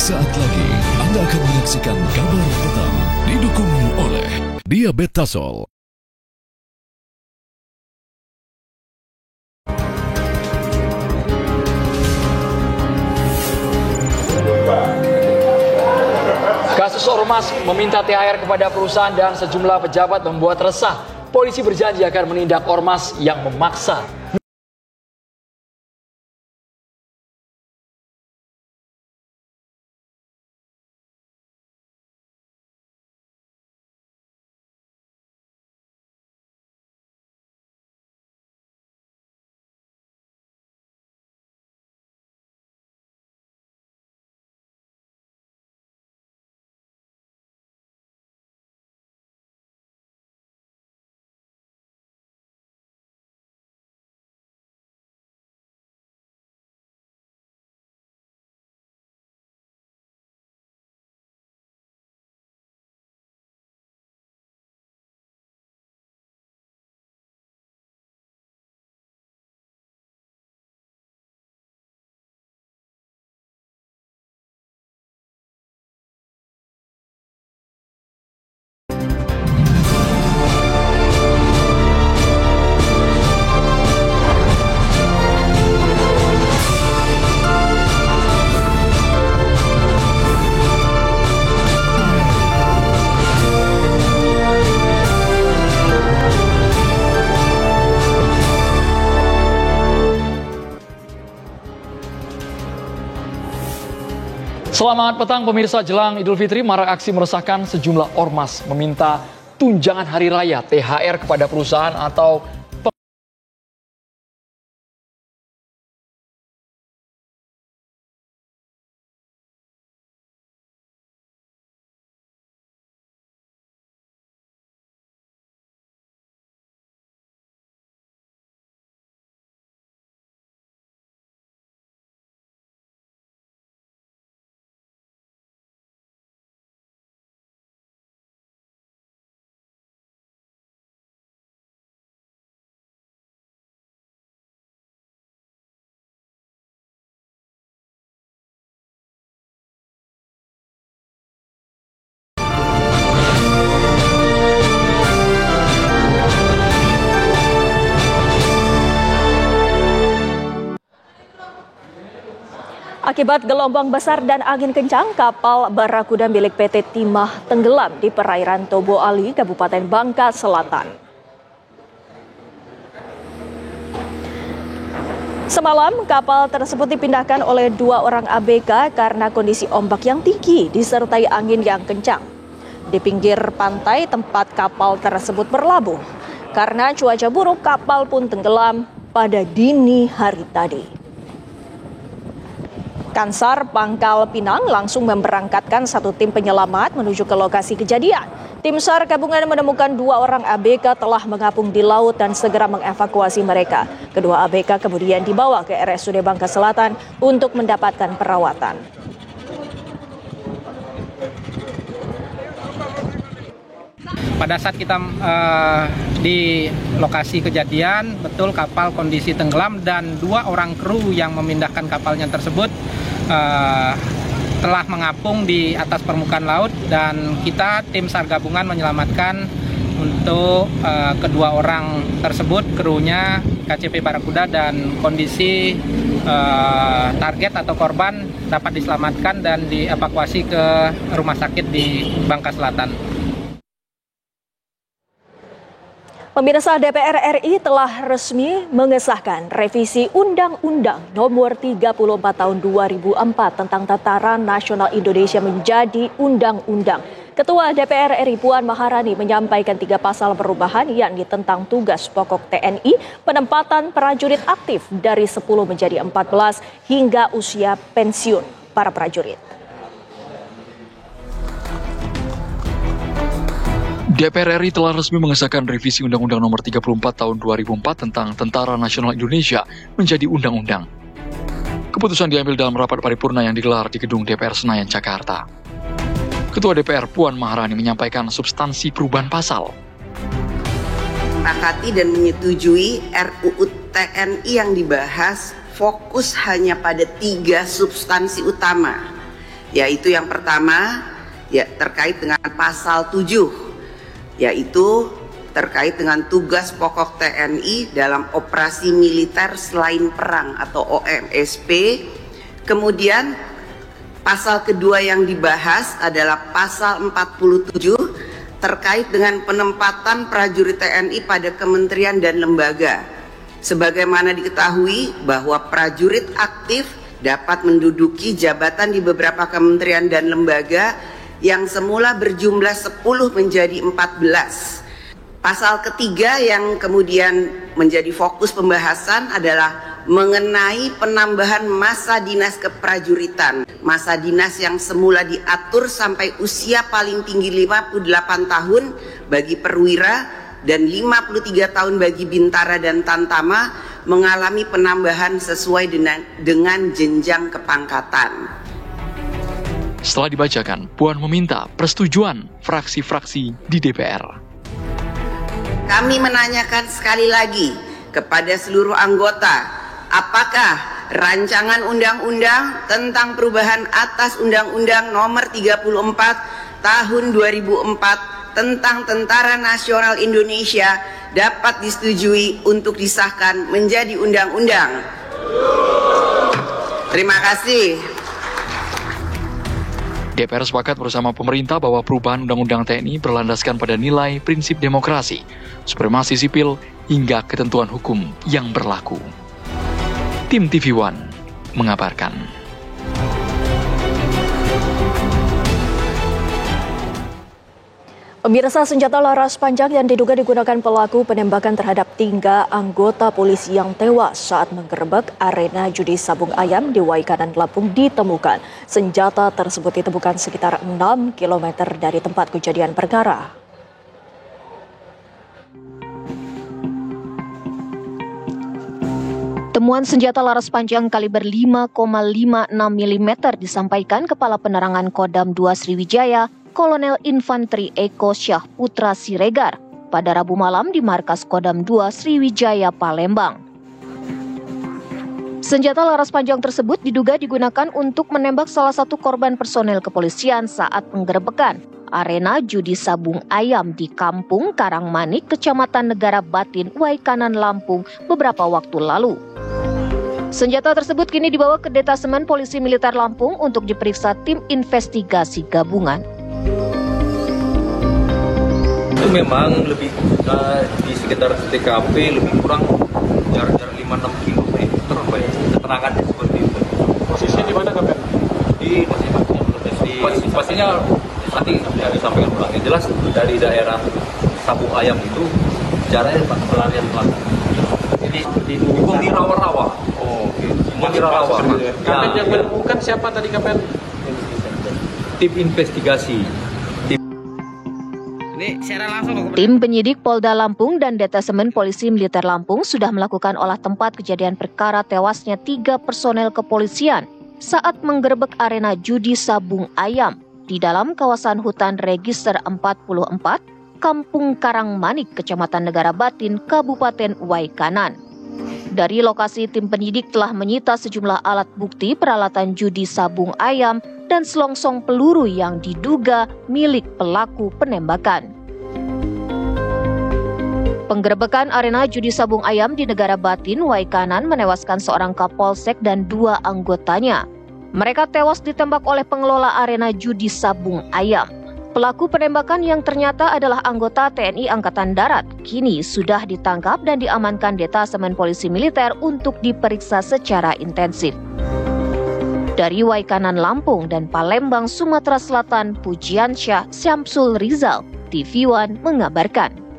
Sesaat lagi Anda akan menyaksikan Kabar Petang didukung oleh Diabetasol. Kasus ormas meminta THR kepada perusahaan dan sejumlah pejabat membuat resah. Polisi berjanji akan menindak ormas yang memaksa. Selamat petang pemirsa, jelang Idul Fitri marak aksi meresahkan sejumlah ormas meminta tunjangan hari raya THR kepada perusahaan atau Akibat gelombang besar dan angin kencang, kapal Barakuda milik PT Timah tenggelam di perairan Tobo Ali, Kabupaten Bangka Selatan. Semalam, kapal tersebut dipindahkan oleh 2 orang ABK karena kondisi ombak yang tinggi disertai angin yang kencang. Di pinggir pantai tempat kapal tersebut berlabuh. Karena cuaca buruk, kapal pun tenggelam pada dini hari tadi. Kansar Pangkal Pinang langsung memberangkatkan 1 tim penyelamat menuju ke lokasi kejadian. Tim SAR gabungan menemukan 2 orang ABK telah mengapung di laut dan segera mengevakuasi mereka. Kedua ABK kemudian dibawa ke RSUD Bangka Selatan untuk mendapatkan perawatan. Pada saat kita di lokasi kejadian, betul kapal kondisi tenggelam dan 2 orang kru yang memindahkan kapalnya tersebut telah mengapung di atas permukaan laut, dan kita tim SAR gabungan menyelamatkan untuk kedua orang tersebut, krunya KCP Barakuda, dan kondisi target atau korban dapat diselamatkan dan dievakuasi ke rumah sakit di Bangka Selatan. Pemirsa, DPR RI telah resmi mengesahkan revisi Undang-Undang Nomor 34 Tahun 2004 tentang Tataran Nasional Indonesia menjadi undang-undang. Ketua DPR RI Puan Maharani menyampaikan 3 pasal perubahan, yakni tentang tugas pokok TNI, penempatan prajurit aktif dari 10 menjadi 14, hingga usia pensiun para prajurit. DPR RI telah resmi mengesahkan revisi Undang-Undang Nomor 34 Tahun 2004 tentang Tentara Nasional Indonesia menjadi undang-undang. Keputusan diambil dalam rapat paripurna yang digelar di Gedung DPR Senayan, Jakarta. Ketua DPR Puan Maharani menyampaikan substansi perubahan pasal. Sepakati dan menyetujui RUU TNI yang dibahas fokus hanya pada 3 substansi utama, yaitu yang pertama terkait dengan pasal 7, yaitu terkait dengan tugas pokok TNI dalam operasi militer selain perang atau OMSP. Kemudian pasal kedua yang dibahas adalah pasal 47 terkait dengan penempatan prajurit TNI pada kementerian dan lembaga. Sebagaimana diketahui bahwa prajurit aktif dapat menduduki jabatan di beberapa kementerian dan lembaga yang semula berjumlah 10 menjadi 14. Pasal ketiga yang kemudian menjadi fokus pembahasan adalah mengenai penambahan masa dinas keprajuritan. Masa dinas yang semula diatur sampai usia paling tinggi 58 tahun bagi perwira dan 53 tahun bagi bintara dan tantama mengalami penambahan sesuai dengan jenjang kepangkatan. Setelah dibacakan, Puan meminta persetujuan fraksi-fraksi di DPR. Kami menanyakan sekali lagi kepada seluruh anggota, apakah rancangan undang-undang tentang perubahan atas Undang-Undang Nomor 34 Tahun 2004 tentang Tentara Nasional Indonesia dapat disetujui untuk disahkan menjadi undang-undang? Terima kasih. DPR sepakat bersama pemerintah bahwa perubahan Undang-Undang TNI berlandaskan pada nilai prinsip demokrasi, supremasi sipil, hingga ketentuan hukum yang berlaku. Tim TV One mengabarkan. Pemirsa, senjata laras panjang yang diduga digunakan pelaku penembakan terhadap 3 anggota polisi yang tewas saat menggerebek arena judi sabung ayam di Waikanan, Lampung ditemukan. Senjata tersebut ditemukan sekitar 6 km dari tempat kejadian perkara. Temuan senjata laras panjang kaliber 5,56 mm disampaikan Kepala Penerangan Kodam 2 Sriwijaya, Kolonel Infanteri Eko Syah Putra Siregar, pada Rabu malam di markas Kodam 2 Sriwijaya, Palembang. Senjata laras panjang tersebut diduga digunakan untuk menembak salah satu korban personel kepolisian saat penggerebekan arena judi sabung ayam di Kampung Karangmanik, Kecamatan Negara Batin, Waikanan, Lampung beberapa waktu lalu. Senjata tersebut kini dibawa ke Detasemen Polisi Militer Lampung untuk diperiksa tim investigasi gabungan. Itu memang lebih di sekitar TKP lebih kurang jarak 5-6 kilometer, keterangannya seperti itu. Posisinya di mana, Kapten? Di pastinya nanti yang disampaikan ulang. Yang jelas dari daerah Sabung Ayam itu jaraknya pelarian belakang. Jadi di rawa-rawa. Oh, oke. Di rawa-rawa. Kapten yang menemukan siapa tadi, Kapten? Tim investigasi. Tim penyidik Polda Lampung dan Detasemen Polisi Militer Lampung sudah melakukan olah tempat kejadian perkara tewasnya 3 personel kepolisian saat menggerebek arena judi sabung ayam di dalam kawasan hutan Register 44, Kampung Karangmanik, Kecamatan Negara Batin, Kabupaten Waikanan. Dari lokasi, tim penyidik telah menyita sejumlah alat bukti peralatan judi sabung ayam dan selongsong peluru yang diduga milik pelaku penembakan. Penggerebekan arena judi sabung ayam di Negara Batin, Waikanan menewaskan seorang kapolsek dan 2 anggotanya. Mereka tewas ditembak oleh pengelola arena judi sabung ayam. Pelaku penembakan yang ternyata adalah anggota TNI Angkatan Darat kini sudah ditangkap dan diamankan Detasemen Polisi Militer untuk diperiksa secara intensif. Dari Waikanan, Lampung dan Palembang, Sumatera Selatan, Pujiansyah Syamsul Rizal, TV One mengabarkan.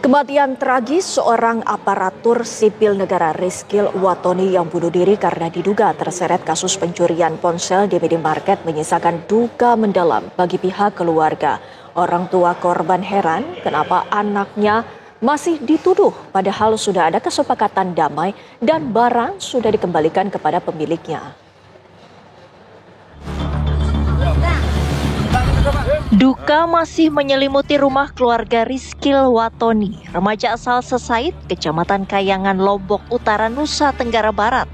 Kematian tragis seorang aparatur sipil negara Rizkil Watoni yang bunuh diri karena diduga terseret kasus pencurian ponsel di minimarket menyisakan duka mendalam bagi pihak keluarga. Orang tua korban heran kenapa anaknya masih dituduh padahal sudah ada kesepakatan damai dan barang sudah dikembalikan kepada pemiliknya. Duka masih menyelimuti rumah keluarga Rizkil Watoni, remaja asal Sesait, Kecamatan Kayangan, Lombok Utara, Nusa Tenggara Barat.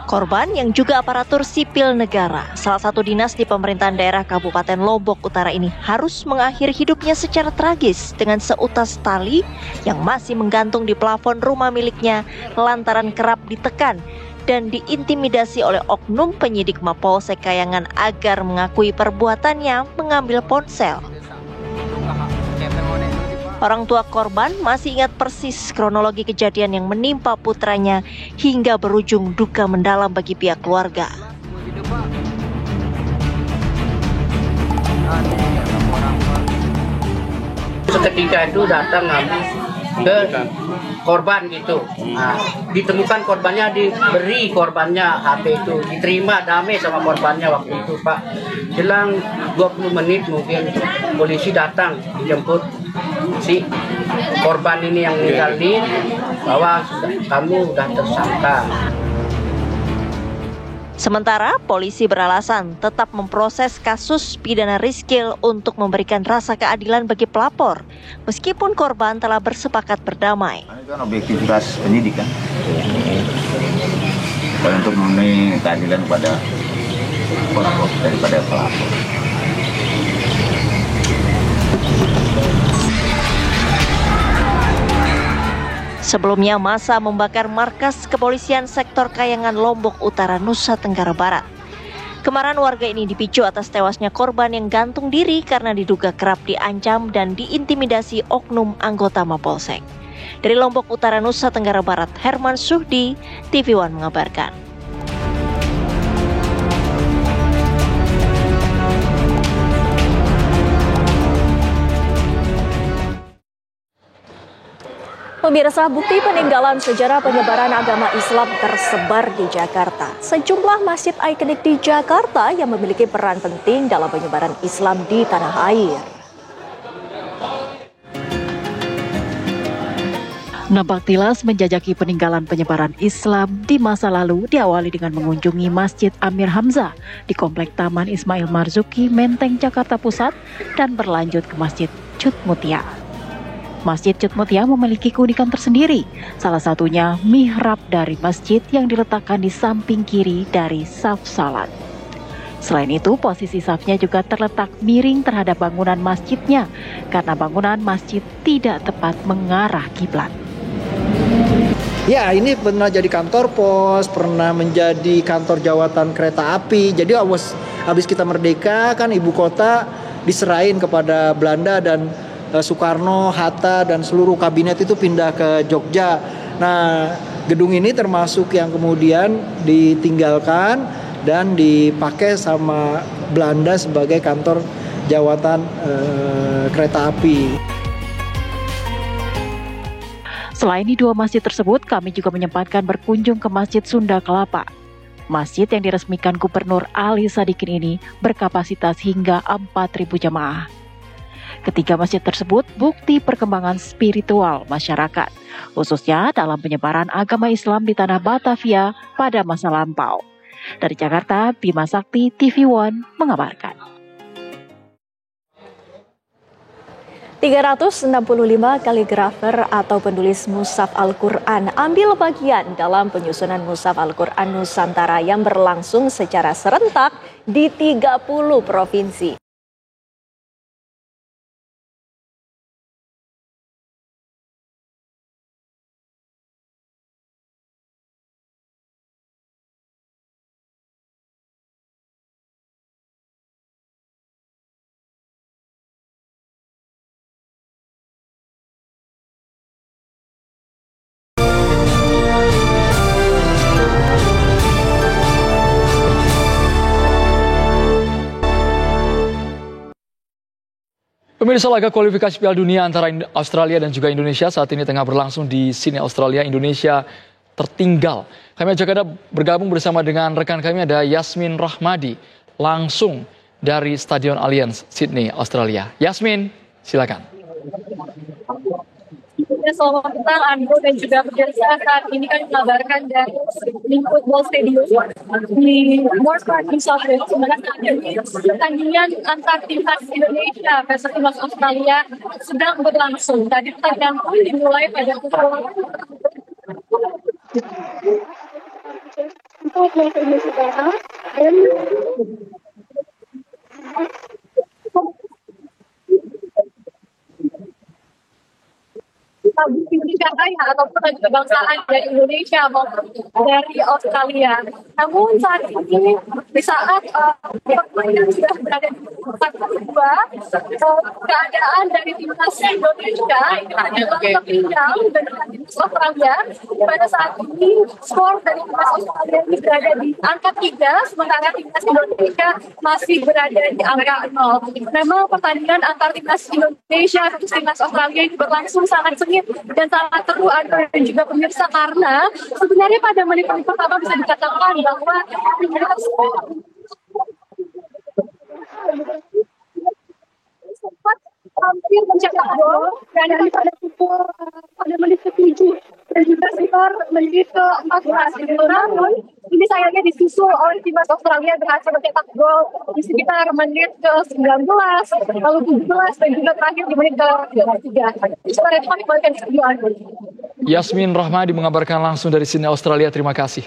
Korban yang juga aparatur sipil negara, salah satu dinas di pemerintahan daerah Kabupaten Lombok Utara ini harus mengakhiri hidupnya secara tragis dengan seutas tali yang masih menggantung di plafon rumah miliknya lantaran kerap ditekan dan diintimidasi oleh oknum penyidik Mapolsek Kayangan agar mengakui perbuatannya mengambil ponsel. Orang tua korban masih ingat persis kronologi kejadian yang menimpa putranya hingga berujung duka mendalam bagi pihak keluarga. Seketika itu datang ke korban gitu. Nah, ditemukan korbannya, diberi korbannya HP itu, diterima damai sama korbannya waktu itu, Pak. Selang 20 menit mungkin polisi datang dijemput si korban ini yang meninggal ini bahwa kamu sudah tersangka. Sementara polisi beralasan tetap memproses kasus pidana Rizkil untuk memberikan rasa keadilan bagi pelapor, meskipun korban telah bersepakat berdamai. Itu kan objektivitas penyidik kan, untuk memenuhi keadilan pada korban daripada pelapor. Sebelumnya massa membakar markas kepolisian sektor Kayangan Lombok Utara, Nusa Tenggara Barat. Kemarahan warga ini dipicu atas tewasnya korban yang gantung diri karena diduga kerap diancam dan diintimidasi oknum anggota Mapolsek. Dari Lombok Utara, Nusa Tenggara Barat, Herman Suhdi, TV One mengabarkan. Pemirsa, bukti peninggalan sejarah penyebaran agama Islam tersebar di Jakarta. Sejumlah masjid ikonik di Jakarta yang memiliki peran penting dalam penyebaran Islam di tanah air. Nampak Tilas menjajaki peninggalan penyebaran Islam di masa lalu diawali dengan mengunjungi Masjid Amir Hamzah di Komplek Taman Ismail Marzuki, Menteng, Jakarta Pusat dan berlanjut ke Masjid Cut Mutia. Masjid Cut Mutia memiliki keunikan tersendiri, salah satunya mihrab dari masjid yang diletakkan di samping kiri dari saf salat. Selain itu, posisi safnya juga terletak miring terhadap bangunan masjidnya karena bangunan masjid tidak tepat mengarah kiblat. Ya, ini pernah jadi kantor pos, pernah menjadi kantor jawatan kereta api. Jadi habis kita merdeka kan ibu kota diserahin kepada Belanda dan Soekarno, Hatta dan seluruh kabinet itu pindah ke Jogja. Nah, gedung ini termasuk yang kemudian ditinggalkan dan dipakai sama Belanda sebagai kantor jawatan kereta api. Selain di dua masjid tersebut, kami juga menyempatkan berkunjung ke Masjid Sunda Kelapa. Masjid yang diresmikan Gubernur Ali Sadikin ini berkapasitas hingga 4.000 jamaah. Ketiga masjid tersebut bukti perkembangan spiritual masyarakat, khususnya dalam penyebaran agama Islam di tanah Batavia pada masa lampau. Dari Jakarta, Bima Sakti, TV One mengabarkan. 365 kaligrafer atau penulis mushaf Al-Quran ambil bagian dalam penyusunan mushaf Al-Quran Nusantara yang berlangsung secara serentak di 30 provinsi. Pemirsa, laga kualifikasi Piala Dunia antara Australia dan juga Indonesia saat ini tengah berlangsung di Sydney, Australia. Indonesia tertinggal. Kami ajak Anda bergabung bersama dengan rekan kami, ada Yasmin Rahmadi, langsung dari Stadion Allianz, Sydney, Australia. Yasmin, silakan. Selamat petang, Andrew dan juga pemirsa. Saat ini kami mengabarkan dari Football Stadium di Moores Park, New South Wales, di mana saat ini pertandingan antar timnas Indonesia versus timnas Australia sedang berlangsung. Tadi pertandingan pun dimulai pada pukul Indonesia Raya ataupun kebangsaan dari Indonesia maupun dari Australia. Namun saat ini di saat permainan sudah berada di tempat kedua, keadaan dari timnas Indonesia ini adalah tertinggal dengan timnas Australia. Pada saat ini skor dari timnas Australia ini berada di angka 3, sementara timnas Indonesia masih berada di angka 0. Memang pertandingan antar timnas Indonesia dan timnas Australia ini berlangsung sangat sengit dan sangat seru dan juga pemirsa, karena sebenarnya pada menit-menit pertama bisa dikatakan bahwa timnas sempat hampir mencetak gol dan pada menit ke-7 dan juga sekitar menit ke-14. Namun ini sayangnya disusul oleh timnas Australia berhasil mencetak gol di sekitar menit ke-19, lalu 17 dan juga terakhir di menit ke-23. Sebenarnya kembalikan ke Yasmin Rahmadi mengabarkan langsung dari Sydney, Australia. Terima kasih.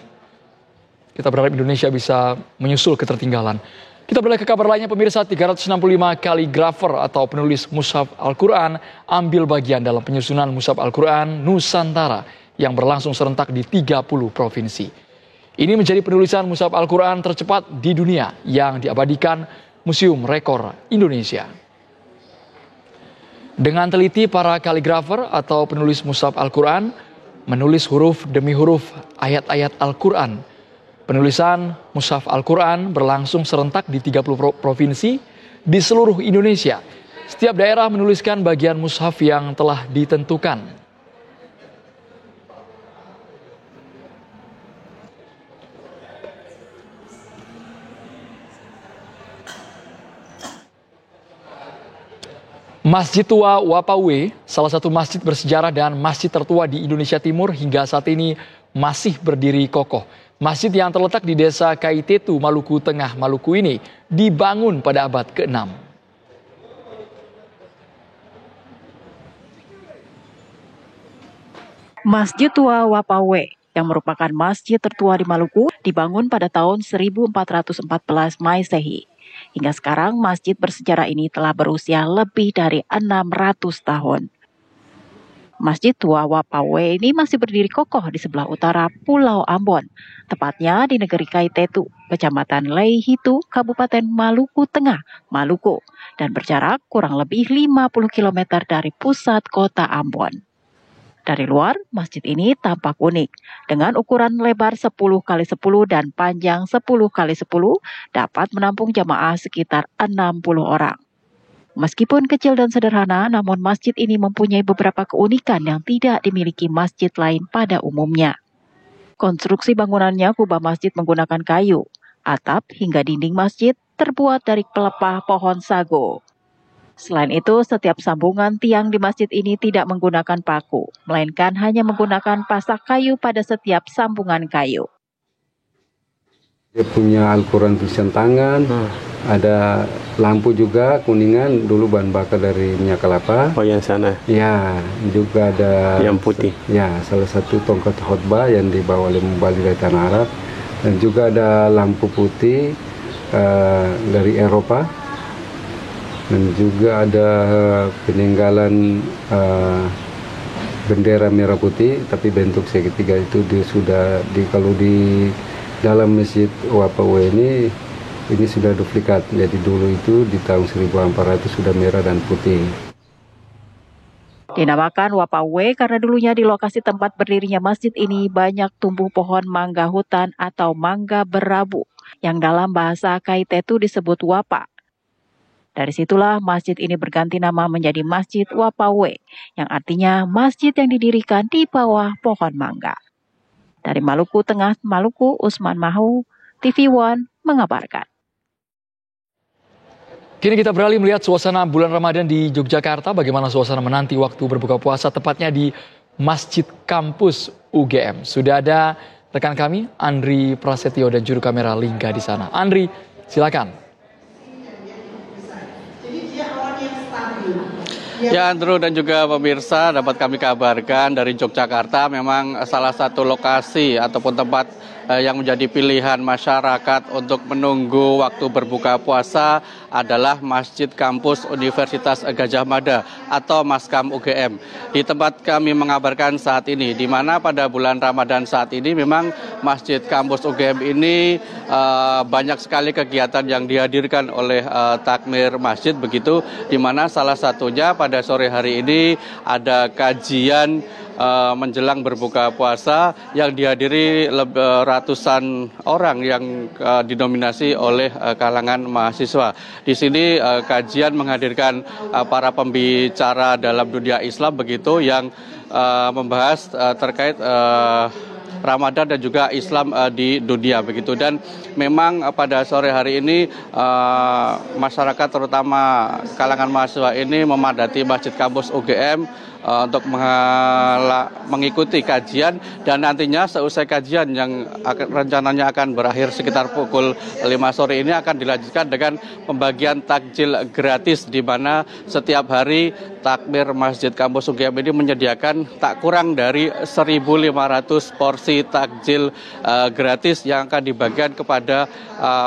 Kita berharap Indonesia bisa menyusul ketertinggalan. Kita beralih ke kabar lainnya, pemirsa. 365 kaligrafer atau penulis mushaf Al-Quran ambil bagian dalam penyusunan mushaf Al-Quran Nusantara yang berlangsung serentak di 30 provinsi. Ini menjadi penulisan mushaf Al-Quran tercepat di dunia yang diabadikan Museum Rekor Indonesia. Dengan teliti, para kaligrafer atau penulis mushaf Al-Quran menulis huruf demi huruf ayat-ayat Al-Quran. Penulisan mushaf Al-Quran berlangsung serentak di 30 provinsi di seluruh Indonesia. Setiap daerah menuliskan bagian mushaf yang telah ditentukan. Masjid Tua Wapawe, salah satu masjid bersejarah dan masjid tertua di Indonesia Timur, hingga saat ini masih berdiri kokoh. Masjid yang terletak di desa Kaitetu, Maluku Tengah, Maluku ini dibangun pada abad ke-6. Masjid Tua Wapawe yang merupakan masjid tertua di Maluku dibangun pada tahun 1414 Masehi. Hingga sekarang masjid bersejarah ini telah berusia lebih dari 600 tahun. Masjid Tua Wapawe ini masih berdiri kokoh di sebelah utara Pulau Ambon, tepatnya di negeri Kaitetu, Kecamatan Leihitu, Kabupaten Maluku Tengah, Maluku, dan berjarak kurang lebih 50 km dari pusat kota Ambon. Dari luar, masjid ini tampak unik, dengan ukuran lebar 10 x 10 dan panjang 10 x 10, dapat menampung jamaah sekitar 60 orang. Meskipun kecil dan sederhana, namun masjid ini mempunyai beberapa keunikan yang tidak dimiliki masjid lain pada umumnya. Konstruksi bangunannya, kubah masjid menggunakan kayu, atap hingga dinding masjid terbuat dari pelepah pohon sago. Selain itu, setiap sambungan tiang di masjid ini tidak menggunakan paku, melainkan hanya menggunakan pasak kayu pada setiap sambungan kayu. Dia punya Al-Quran tulisan tangan, ada lampu juga kuningan, dulu bahan bakar dari minyak kelapa. Oh, yang sana? Ya, juga ada yang putih. Ya, salah satu tongkat khotbah yang dibawa oleh Mubalik dari Tanah Arab, dan juga ada lampu putih dari Eropa, dan juga ada peninggalan bendera merah putih, tapi bentuk segitiga itu dia sudah kalau di dalam Masjid Wapawe ini sudah duplikat. Jadi dulu itu di tahun 1400 sudah merah dan putih. Dinamakan Wapawe karena dulunya di lokasi tempat berdirinya masjid ini banyak tumbuh pohon mangga hutan atau mangga berabu yang dalam bahasa Kaitetu disebut wapa. Dari situlah masjid ini berganti nama menjadi Masjid Wapawe, yang artinya masjid yang didirikan di bawah pohon mangga. Dari Maluku Tengah, Maluku, Usman Mahu, TV One mengabarkan. Kini kita beralih melihat suasana bulan Ramadan di Yogyakarta. Bagaimana suasana menanti waktu berbuka puasa, tepatnya di Masjid Kampus UGM. Sudah ada rekan kami, Andri Prasetyo dan juru kamera Lingga di sana. Andri, silakan. Ya, Andrew dan juga pemirsa, dapat kami kabarkan dari Yogyakarta memang salah satu lokasi ataupun tempat yang menjadi pilihan masyarakat untuk menunggu waktu berbuka puasa adalah Masjid Kampus Universitas Gadjah Mada atau Maskam UGM. Di tempat kami mengabarkan saat ini, di mana pada bulan Ramadan saat ini memang Masjid Kampus UGM ini banyak sekali kegiatan yang dihadirkan oleh takmir masjid begitu, di mana salah satunya pada sore hari ini ada kajian menjelang berbuka puasa yang dihadiri ratusan orang yang didominasi oleh kalangan mahasiswa. Di sini kajian menghadirkan para pembicara dalam dunia Islam begitu yang membahas terkait Ramadan dan juga Islam di dunia begitu. Dan memang pada sore hari ini masyarakat terutama kalangan mahasiswa ini memadati Masjid Kampus UGM untuk mengikuti kajian, dan nantinya seusai kajian yang rencananya akan berakhir sekitar pukul 5 sore ini akan dilanjutkan dengan pembagian takjil gratis, di mana setiap hari takmir Masjid Kampus UGM ini menyediakan tak kurang dari 1.500 porsi takjil gratis yang akan dibagikan kepada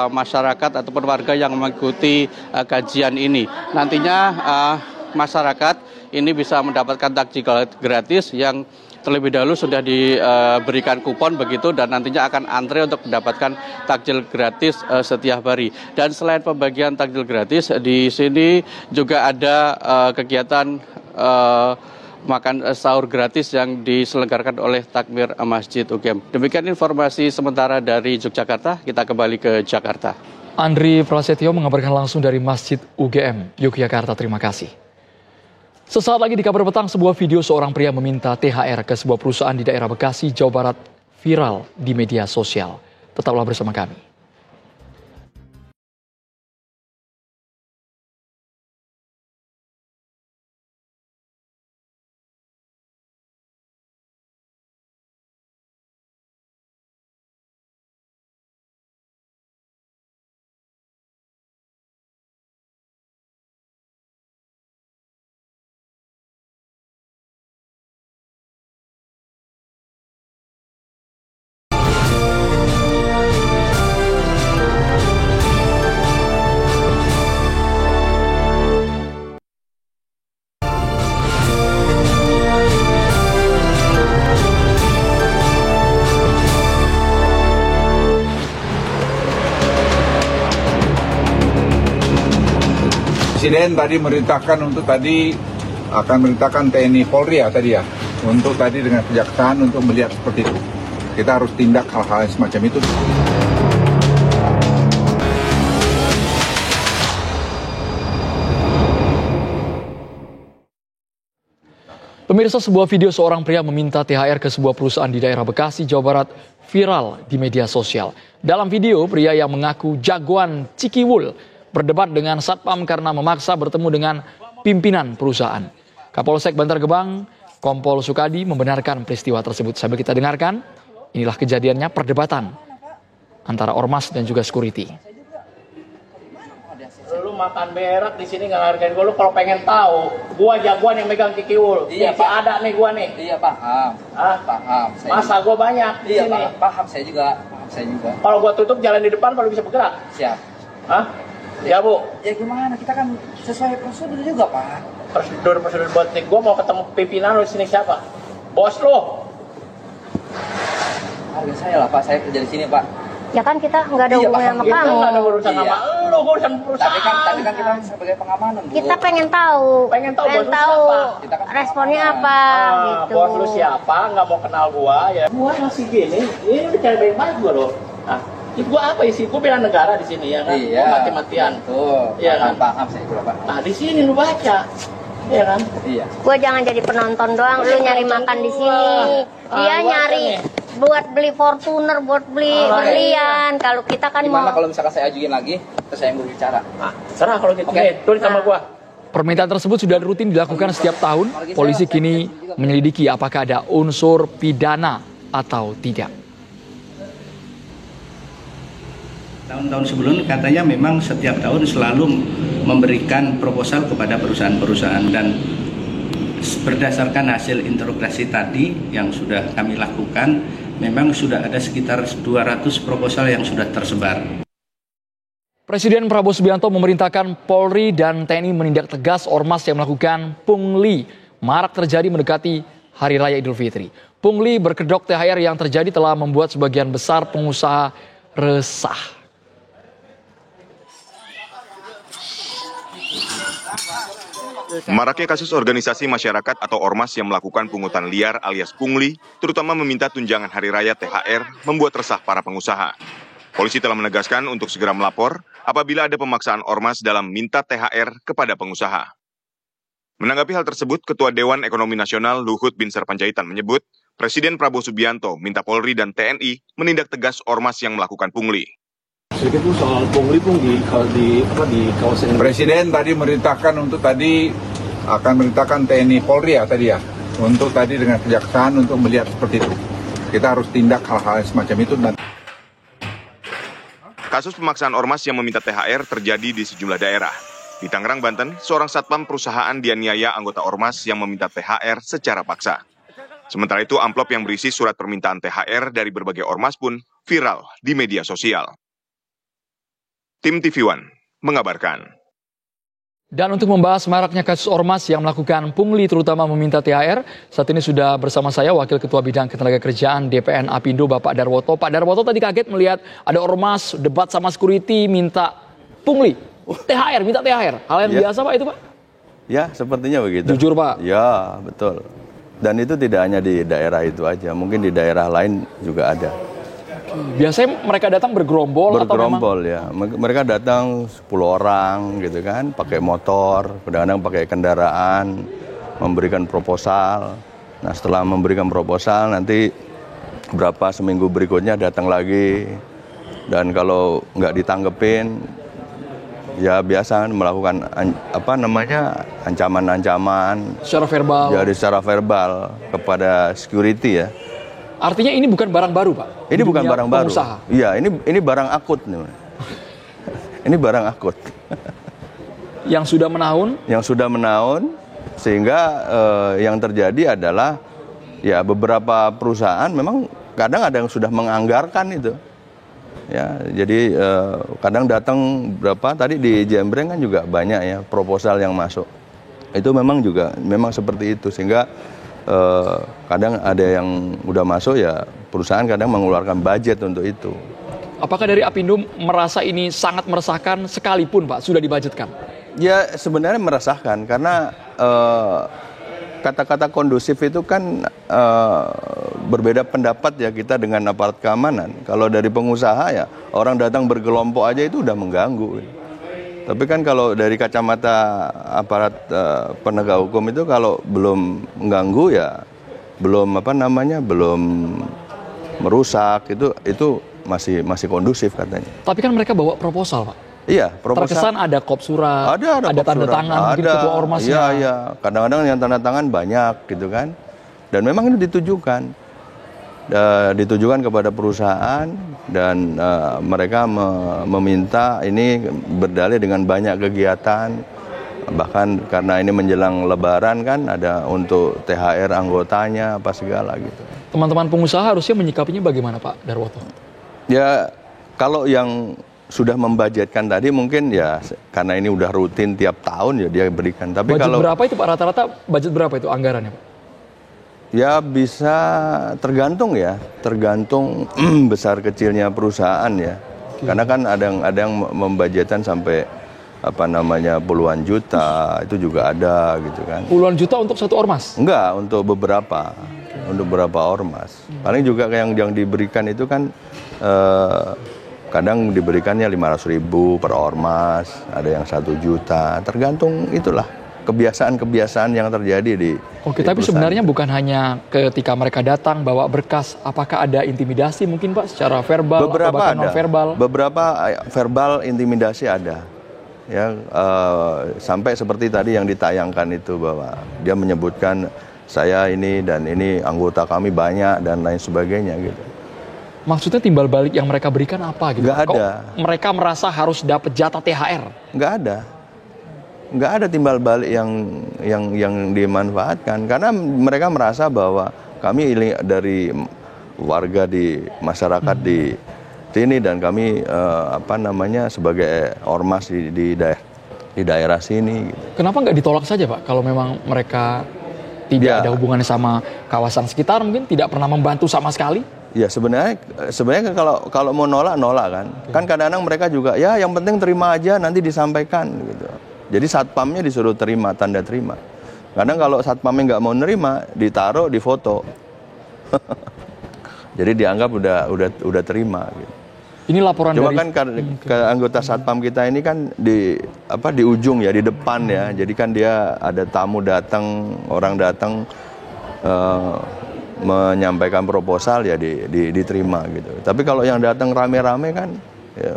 masyarakat ataupun warga yang mengikuti kajian ini. Nantinya masyarakat ini bisa mendapatkan takjil gratis yang terlebih dahulu sudah diberikan kupon begitu, dan nantinya akan antre untuk mendapatkan takjil gratis setiap hari. Dan selain pembagian takjil gratis, di sini juga ada kegiatan makan sahur gratis yang diselenggarakan oleh takmir Masjid UGM. Demikian informasi sementara dari Yogyakarta. Kita kembali ke Jakarta. Andri Prasetyo mengabarkan langsung dari Masjid UGM, Yogyakarta. Terima kasih. Sesaat lagi di Kabar Petang, sebuah video seorang pria meminta THR ke sebuah perusahaan di daerah Bekasi, Jawa Barat viral di media sosial. Tetaplah bersama kami. Presiden tadi merintahkan untuk akan merintahkan TNI Polri untuk tadi dengan kejaksaan untuk melihat seperti itu. Kita harus tindak hal-hal semacam itu. Pemirsa, sebuah video seorang pria meminta THR ke sebuah perusahaan di daerah Bekasi, Jawa Barat viral di media sosial. Dalam video, pria yang mengaku jagoan Cikiwul berdebat dengan satpam karena memaksa bertemu dengan pimpinan perusahaan. Kapolsek Bantar Gebang, Kompol Sukadi membenarkan peristiwa tersebut. Sambil kita dengarkan, inilah kejadiannya perdebatan antara ormas dan juga security. Lu makan berak di sini nggak hargain gue. Lu kalau pengen tahu, gua jagoan yang megang Cikiwul. Iya, Pak. Ada nih gua nih. Iya, paham. Paham. Masa gua banyak di sini. Paham saya juga. Kalau gua tutup jalan di depan baru bisa bergerak. Siap. Ya, Bu. Ya gimana? Kita kan sesuai prosedur juga, Pak. Prosedur buat nih. Gua mau ketemu pimpinan lu di sini siapa? Bos lu. Harga saya lah, Pak. Saya kerja di sini, Pak. Ya kan kita nggak ada hubungan sama kamu. Nggak ada urusan sama lu, urusan perusahaan. Tapi kan kita sebagai pengamanan, Bu. Kita pengen tahu responnya apa gitu. Bos lu siapa? Nggak mau kenal gua ya. Gua masih gini, ini udah cara baik-baik gua loh. Nah, gua apa sih? Gua bela negara di sini ya kan. Iya. Mati-matian. Tuh. Iya kan. Paham saya juga, Pak. Nah, di sini lu baca. Iya kan? Iya. Gua jangan jadi penonton doang, lu nyari makan di sini. Dia nyari buat beli Fortuner, buat beli berlian. Kalau kita kan gimana kalau misalkan saya ajuin lagi, terus saya yang berbicara? Serah kalau gitu. Oke, tulis sama gua. Permintaan tersebut sudah rutin dilakukan setiap tahun. Polisi kini menyelidiki apakah ada unsur pidana atau tidak. Tahun-tahun sebelumnya katanya memang setiap tahun selalu memberikan proposal kepada perusahaan-perusahaan, dan berdasarkan hasil interogasi tadi yang sudah kami lakukan, memang sudah ada sekitar 200 proposal yang sudah tersebar. Presiden Prabowo Subianto memerintahkan Polri dan TNI menindak tegas ormas yang melakukan pungli. Marak terjadi mendekati Hari Raya Idul Fitri. Pungli berkedok THR yang terjadi telah membuat sebagian besar pengusaha resah. Maraknya kasus organisasi masyarakat atau ormas yang melakukan pungutan liar alias pungli, terutama meminta tunjangan Hari Raya THR, membuat resah para pengusaha. Polisi telah menegaskan untuk segera melapor apabila ada pemaksaan ormas dalam minta THR kepada pengusaha. Menanggapi hal tersebut, Ketua Dewan Ekonomi Nasional Luhut Binsar Panjaitan menyebut, Presiden Prabowo Subianto minta Polri dan TNI menindak tegas ormas yang melakukan pungli. Sedikit pun soal pungli di kawasan. Presiden tadi merintahkan untuk tadi akan merintahkan TNI Polri ya tadi ya, untuk tadi dengan kejaksaan untuk melihat seperti itu. Kita harus tindak hal-hal semacam itu. Kasus pemaksaan ormas yang meminta THR terjadi di sejumlah daerah. Di Tangerang, Banten, seorang satpam perusahaan dianiaya anggota ormas yang meminta THR secara paksa. Sementara itu, amplop yang berisi surat permintaan THR dari berbagai ormas pun viral di media sosial. Tim TV One mengabarkan. Dan untuk membahas maraknya kasus ormas yang melakukan pungli terutama meminta THR, saat ini sudah bersama saya Wakil Ketua Bidang Ketenagakerjaan DPN Apindo Bapak Darwoto. Pak Darwoto tadi kaget melihat ada ormas debat sama security minta pungli, THR, minta THR. Hal yang biasa Pak itu Pak? Ya sepertinya begitu. Jujur Pak? Ya betul. Dan itu tidak hanya di daerah itu aja, mungkin di daerah lain juga ada. Biasanya mereka datang bergerombol atau memang? Ya. Mereka datang 10 orang gitu kan, pakai motor, kadang-kadang pakai kendaraan, memberikan proposal. Nah setelah memberikan proposal nanti seminggu berikutnya datang lagi. Dan kalau nggak ditanggepin, ya biasa melakukan ancaman-ancaman. Secara verbal? Jadi secara verbal kepada security ya. Artinya ini bukan barang baru, Pak? Ini bukan barang baru. Iya, ini barang akut nih. Ini barang akut. Yang sudah menaun? Yang sudah menaun, sehingga yang terjadi adalah ya beberapa perusahaan memang kadang ada yang sudah menganggarkan itu. Ya, jadi kadang datang tadi di Jembreng kan juga banyak ya proposal yang masuk. Itu memang seperti itu, sehingga kadang ada yang udah masuk ya perusahaan kadang mengeluarkan budget untuk itu. Apakah dari Apindo merasa ini sangat meresahkan sekalipun Pak sudah dibudgetkan? Ya sebenarnya meresahkan karena kata-kata kondusif itu kan berbeda pendapat ya kita dengan aparat keamanan. Kalau dari pengusaha ya orang datang bergelompok aja itu udah mengganggu. Tapi kan kalau dari kacamata aparat penegak hukum itu kalau belum mengganggu ya belum belum merusak itu masih kondusif katanya. Tapi kan mereka bawa proposal Pak. Iya, proposal. Terkesan ada kop surat, ada tanda tangan mungkin ketua ormasnya. Iya. Kadang-kadang yang tanda tangan banyak gitu kan. Dan memang itu ditujukan kepada perusahaan dan mereka meminta ini berdalih dengan banyak kegiatan. Bahkan karena ini menjelang Lebaran kan ada untuk THR anggotanya apa segala gitu. Teman-teman pengusaha harusnya menyikapinya bagaimana Pak Darwoto? Ya kalau yang sudah membudgetkan tadi mungkin ya karena ini udah rutin tiap tahun ya dia berikan. Tapi budget kalau berapa itu Pak, rata-rata budget berapa itu anggarannya Pak? Ya bisa tergantung besar kecilnya perusahaan ya. Karena kan ada yang membudgetkan sampai puluhan juta, itu juga ada gitu kan. Puluhan juta untuk satu ormas? Enggak, untuk beberapa ormas. Paling juga yang diberikan itu kan kadang diberikannya 500.000 per ormas, ada yang 1 juta, tergantung itulah kebiasaan-kebiasaan yang terjadi di Oke, tapi sebenarnya bukan hanya ketika mereka datang bawa berkas, apakah ada intimidasi mungkin Pak secara verbal atau bahkan non-verbal? Beberapa verbal intimidasi ada. Ya, sampai seperti tadi yang ditayangkan itu bahwa dia menyebutkan saya ini dan ini anggota kami banyak dan lain sebagainya gitu. Maksudnya timbal balik yang mereka berikan apa gitu? Nggak ada. Kok mereka merasa harus dapat jatah THR? Nggak ada. nggak ada timbal balik yang dimanfaatkan, karena mereka merasa bahwa kami dari warga di masyarakat di sini dan kami sebagai ormas di daerah sini. Gitu. Kenapa nggak ditolak saja Pak? Kalau memang mereka tidak ada hubungannya sama kawasan sekitar, mungkin tidak pernah membantu sama sekali? Ya sebenarnya kalau mau nolak kan. Kan kadang-kadang mereka juga ya yang penting terima aja nanti disampaikan gitu. Jadi satpamnya disuruh terima, tanda terima. Kadang kalau satpamnya nggak mau nerima, ditaruh di foto. Jadi dianggap udah terima gitu. Ini laporan cuma dari... kan ke anggota satpam kita ini kan di ujung ya, di depan ya. Jadi kan dia ada tamu datang, orang datang menyampaikan proposal ya diterima gitu. Tapi kalau yang datang rame-rame kan ya,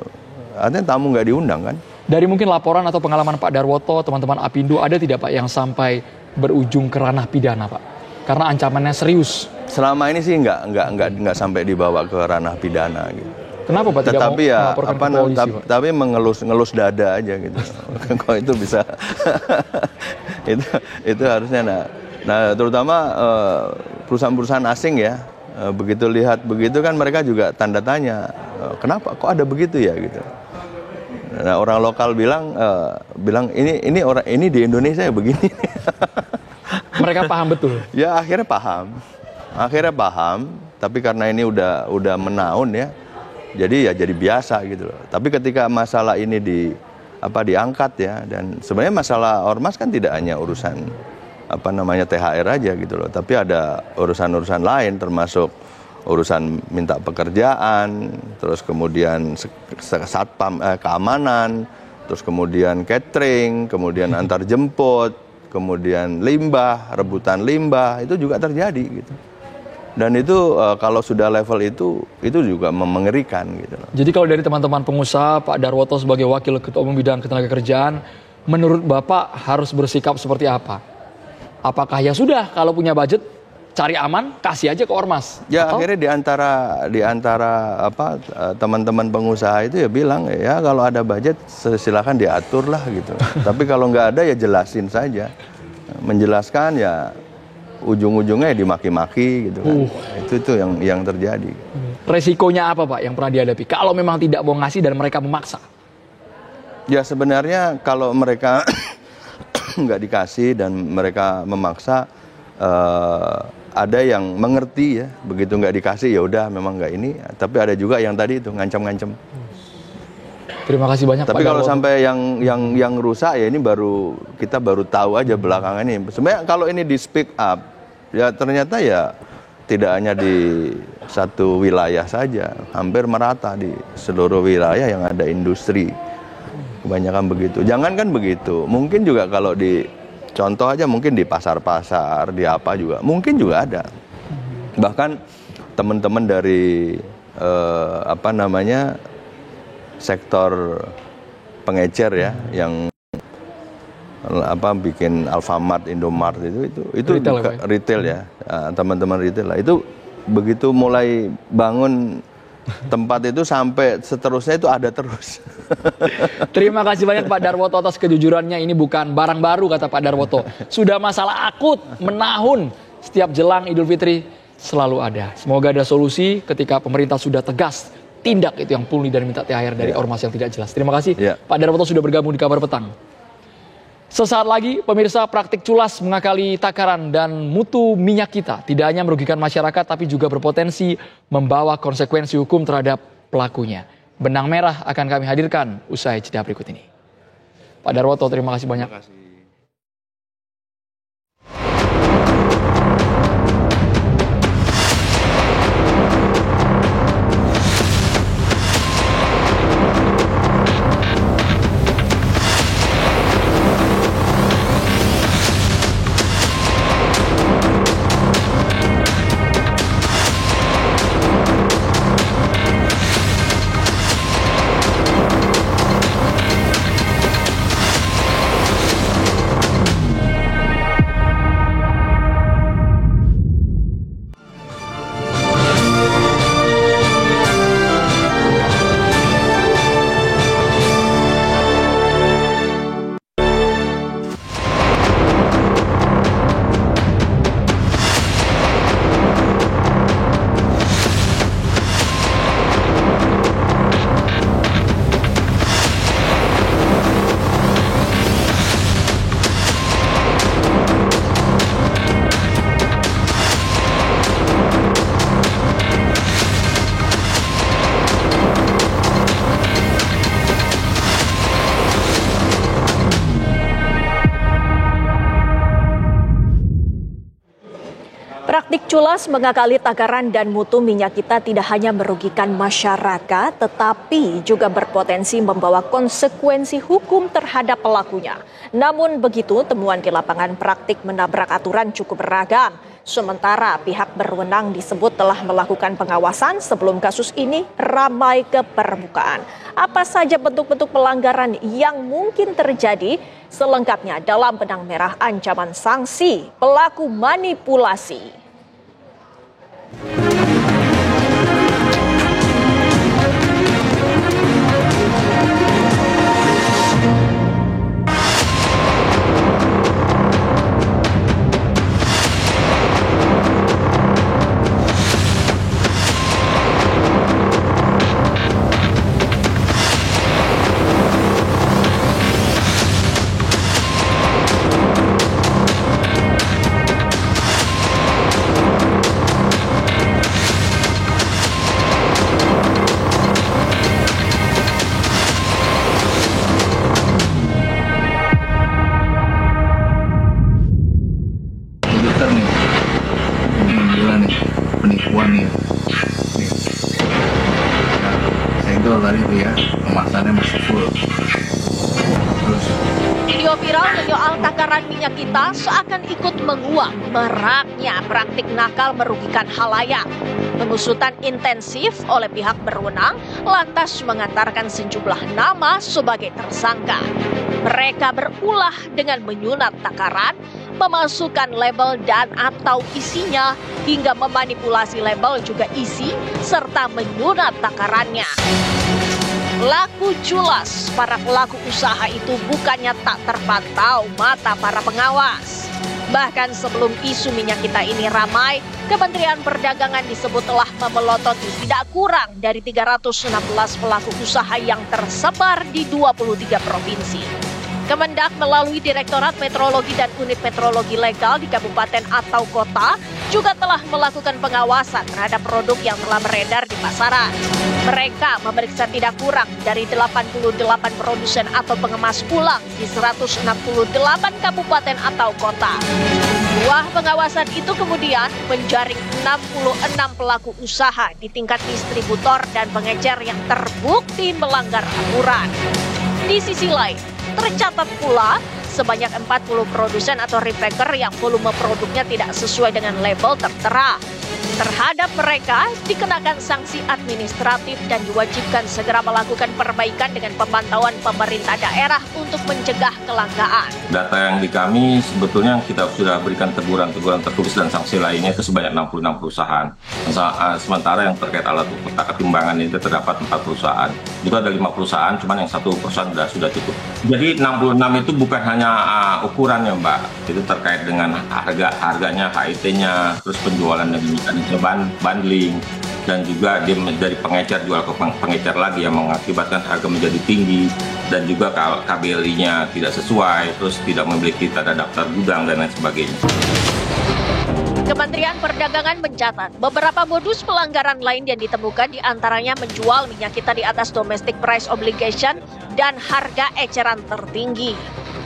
artinya tamu nggak diundang kan. Dari mungkin laporan atau pengalaman Pak Darwoto, teman-teman Apindo, ada tidak Pak yang sampai berujung ke ranah pidana Pak? Karena ancamannya serius. Selama ini sih nggak sampai dibawa ke ranah pidana gitu. Kenapa Pak tidak Tetapi mau ya melaporkan ke polisi, Pak? tapi mengelus dada aja gitu. Kalau itu bisa itu harusnya nah terutama perusahaan-perusahaan asing ya, begitu lihat begitu kan mereka juga tanda tanya, kenapa kok ada begitu ya gitu. Nah orang lokal bilang ini di Indonesia ya begini. Mereka paham betul. Ya akhirnya paham, tapi karena ini udah menaun ya, jadi biasa gitu loh. Tapi ketika masalah ini diangkat ya, dan sebenarnya masalah ormas kan tidak hanya urusan THR aja gitu loh, tapi ada urusan-urusan lain termasuk urusan minta pekerjaan, terus kemudian satpam keamanan, terus kemudian catering, kemudian antar jemput, kemudian limbah, rebutan limbah, itu juga terjadi gitu. Dan itu kalau sudah level itu juga mengerikan gitu loh. Jadi kalau dari teman-teman pengusaha, Pak Darwoto sebagai Wakil Ketua Umum Bidang Ketenagakerjaan, menurut Bapak harus bersikap seperti apa? Apakah ya sudah kalau punya budget cari aman, kasih aja ke ormas? Ya akhirnya di antara teman-teman pengusaha itu ya bilang ya kalau ada budget silakan diatur lah gitu. Tapi kalau nggak ada ya jelasin saja. Menjelaskan ya ujung-ujungnya dimaki-maki gitu kan. Itu yang terjadi. Resikonya apa Pak yang pernah dihadapi? Kalau memang tidak mau ngasih dan mereka memaksa? Ya sebenarnya kalau mereka nggak dikasih dan mereka memaksa, ada yang mengerti ya, begitu nggak dikasih ya udah memang nggak ini. Tapi ada juga yang tadi itu ngancam-ngancam. Terima kasih banyak. Tapi kalau sampai yang rusak ya ini kita baru tahu aja belakangan ini. Sebenarnya kalau ini di speak up ya ternyata ya tidak hanya di satu wilayah saja, hampir merata di seluruh wilayah yang ada industri. Kebanyakan begitu. Jangankan begitu, mungkin juga kalau di contoh aja mungkin di pasar-pasar, di apa juga, mungkin juga ada. Bahkan teman-teman dari sektor pengecer ya, yang bikin Alfamart, Indomart itu retail ya, teman-teman retail lah. Itu begitu mulai bangun tempat itu sampai seterusnya itu ada terus. Terima kasih banyak Pak Darwoto atas kejujurannya. Ini bukan barang baru kata Pak Darwoto. Sudah masalah akut, menahun. Setiap jelang Idul Fitri selalu ada. Semoga ada solusi ketika pemerintah sudah tegas tindak itu yang pungli dan minta THR dari ormas yang tidak jelas. Terima kasih Pak Darwoto sudah bergabung di Kabar Petang. Sesaat lagi pemirsa, praktik culas mengakali takaran dan mutu minyak kita tidak hanya merugikan masyarakat tapi juga berpotensi membawa konsekuensi hukum terhadap pelakunya. Benang merah akan kami hadirkan usai jeda berikut ini. Pak Darwoto, terima kasih banyak. Terima kasih. Praktik culas mengakali takaran dan mutu minyak kita tidak hanya merugikan masyarakat, tetapi juga berpotensi membawa konsekuensi hukum terhadap pelakunya. Namun begitu, temuan di lapangan praktik menabrak aturan cukup beragam. Sementara pihak berwenang disebut telah melakukan pengawasan sebelum kasus ini ramai ke permukaan. Apa saja bentuk-bentuk pelanggaran yang mungkin terjadi? Selengkapnya dalam benang merah ancaman sanksi pelaku manipulasi. Penipuan nih. Segel tadi tuh ya, kemasannya masih full. Terus video viral menyoal takaran minyak kita seakan ikut menguak maraknya praktik nakal merugikan khalayak. Pengusutan intensif oleh pihak berwenang lantas mengantarkan sejumlah nama sebagai tersangka. Mereka berulah dengan menyunat takaran, memasukkan label dan atau isinya, hingga memanipulasi label juga isi, serta menyunat takarannya. Laku culas para pelaku usaha itu bukannya tak terpantau mata para pengawas. Bahkan sebelum isu minyak kita ini ramai, Kementerian Perdagangan disebut telah memelototi tidak kurang dari 316 pelaku usaha yang tersebar di 23 provinsi. Kemendak melalui Direktorat Metrologi dan Unit Metrologi Legal di kabupaten atau kota juga telah melakukan pengawasan terhadap produk yang telah beredar di pasaran. Mereka memeriksa tidak kurang dari 88 produsen atau pengemas ulang di 168 kabupaten atau kota. Buah pengawasan itu kemudian menjaring 66 pelaku usaha di tingkat distributor dan pengecer yang terbukti melanggar aturan. Di sisi lain, tercatat pula sebanyak 40 produsen atau repacker yang volume produknya tidak sesuai dengan label tertera. Terhadap mereka dikenakan sanksi administratif dan diwajibkan segera melakukan perbaikan dengan pemantauan pemerintah daerah untuk mencegah kelangkaan. Data yang di kami sebetulnya kita sudah berikan teguran tertulis dan sanksi lainnya itu sebanyak 66 perusahaan. Sementara yang terkait alat ukur tangkap timbangan itu terdapat 4 perusahaan. Itu ada 5 perusahaan, cuman yang 1 perusahaan sudah cukup. Jadi 66 itu bukan hanya ukurannya, Mbak. Itu terkait dengan harganya, HIT-nya, terus penjualan dan bundling, dan juga dia dari pengecer jual ke pengecer lagi yang mengakibatkan harga menjadi tinggi, dan juga KBLI-nya tidak sesuai, terus tidak memiliki tanda daftar gudang dan lain sebagainya. Kementerian Perdagangan mencatat beberapa modus pelanggaran lain yang ditemukan diantaranya menjual minyak kita di atas domestic price obligation dan harga eceran tertinggi.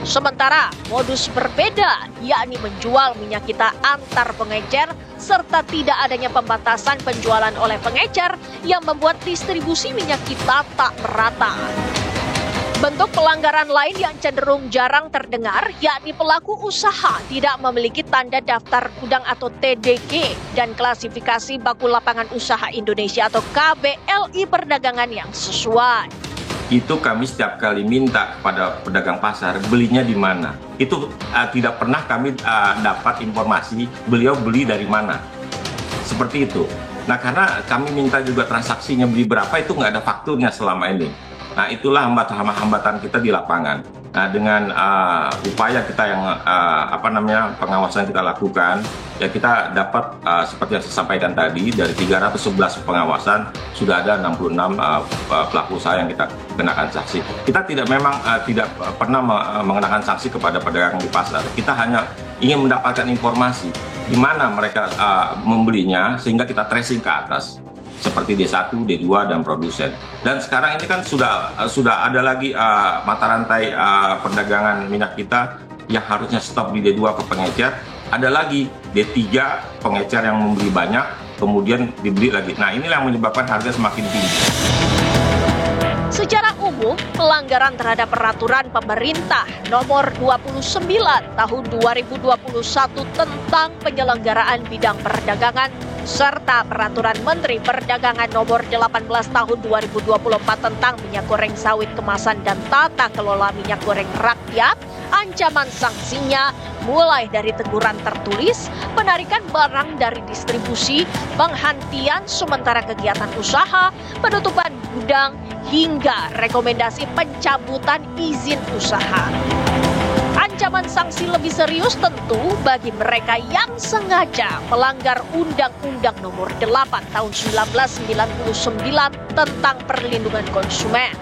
Sementara modus berbeda, yakni menjual minyak kita antar pengecer serta tidak adanya pembatasan penjualan oleh pengecer yang membuat distribusi minyak kita tak merata. Bentuk pelanggaran lain yang cenderung jarang terdengar, yakni pelaku usaha tidak memiliki tanda daftar gudang atau TDG dan klasifikasi baku lapangan usaha Indonesia atau KBLI perdagangan yang sesuai. Itu kami setiap kali minta kepada pedagang pasar belinya di mana. Itu tidak pernah kami dapat informasi beliau beli dari mana. Seperti itu. Nah, karena kami minta juga transaksinya beli berapa itu nggak ada fakturnya selama ini. Nah, itulah hambatan kita di lapangan. Nah, dengan upaya kita yang pengawasan kita lakukan, ya kita dapat seperti yang saya sampaikan tadi, dari 311 pengawasan sudah ada 66 pelaku usaha yang kita kenakan sanksi. Kita tidak pernah mengenakan sanksi kepada pedagang di pasar. Kita hanya ingin mendapatkan informasi di mana mereka membelinya sehingga kita tracing ke atas. Seperti D1, D2, dan produsen. Dan sekarang ini kan sudah ada lagi mata rantai perdagangan minyak kita yang harusnya stop di D2 ke pengecer, ada lagi D3 pengecer yang membeli banyak, kemudian dibeli lagi. Nah, inilah yang menyebabkan harga semakin tinggi. Secara umum, pelanggaran terhadap peraturan pemerintah nomor 29 tahun 2021 tentang penyelenggaraan bidang perdagangan serta peraturan Menteri Perdagangan nomor 18 tahun 2024 tentang minyak goreng sawit kemasan dan tata kelola minyak goreng rakyat, ancaman sanksinya mulai dari teguran tertulis, penarikan barang dari distribusi, penghentian sementara kegiatan usaha, penutupan gudang, hingga rekomendasi pencabutan izin usaha. Ancaman sanksi lebih serius tentu bagi mereka yang sengaja melanggar Undang-Undang Nomor 8 Tahun 1999 tentang perlindungan konsumen.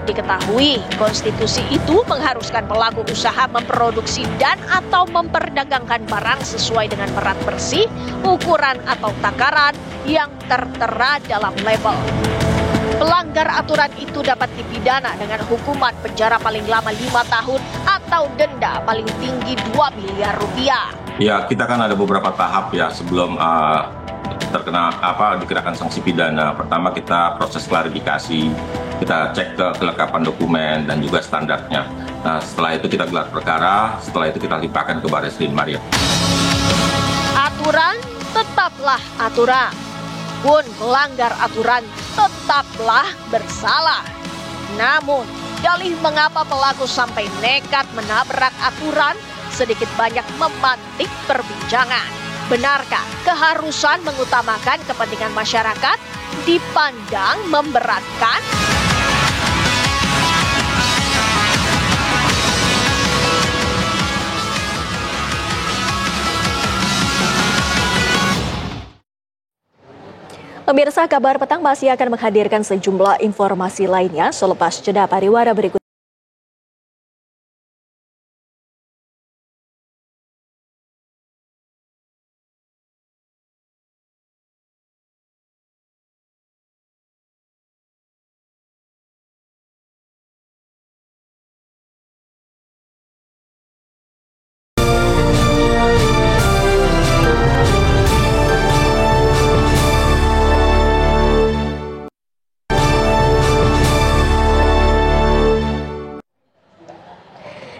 Diketahui, konstitusi itu mengharuskan pelaku usaha memproduksi dan atau memperdagangkan barang sesuai dengan berat bersih, ukuran atau takaran yang tertera dalam label. Pelanggar aturan itu dapat dipidana dengan hukuman penjara paling lama 5 tahun atau denda paling tinggi 2 miliar rupiah. Ya, kita kan ada beberapa tahap ya sebelum dikenakan sanksi pidana. Pertama kita proses klarifikasi, kita cek kelengkapan dokumen dan juga standarnya. Nah, setelah itu kita gelar perkara, setelah itu kita limpahkan ke Barreskrim Maria. Aturan tetaplah aturan. Pun melanggar aturan tetaplah bersalah. Namun, dalih mengapa pelaku sampai nekat menabrak aturan sedikit banyak memantik perbincangan. Benarkah keharusan mengutamakan kepentingan masyarakat dipandang memberatkan? Pemirsa, Kabar Petang masih akan menghadirkan sejumlah informasi lainnya selepas jeda pariwara berikut.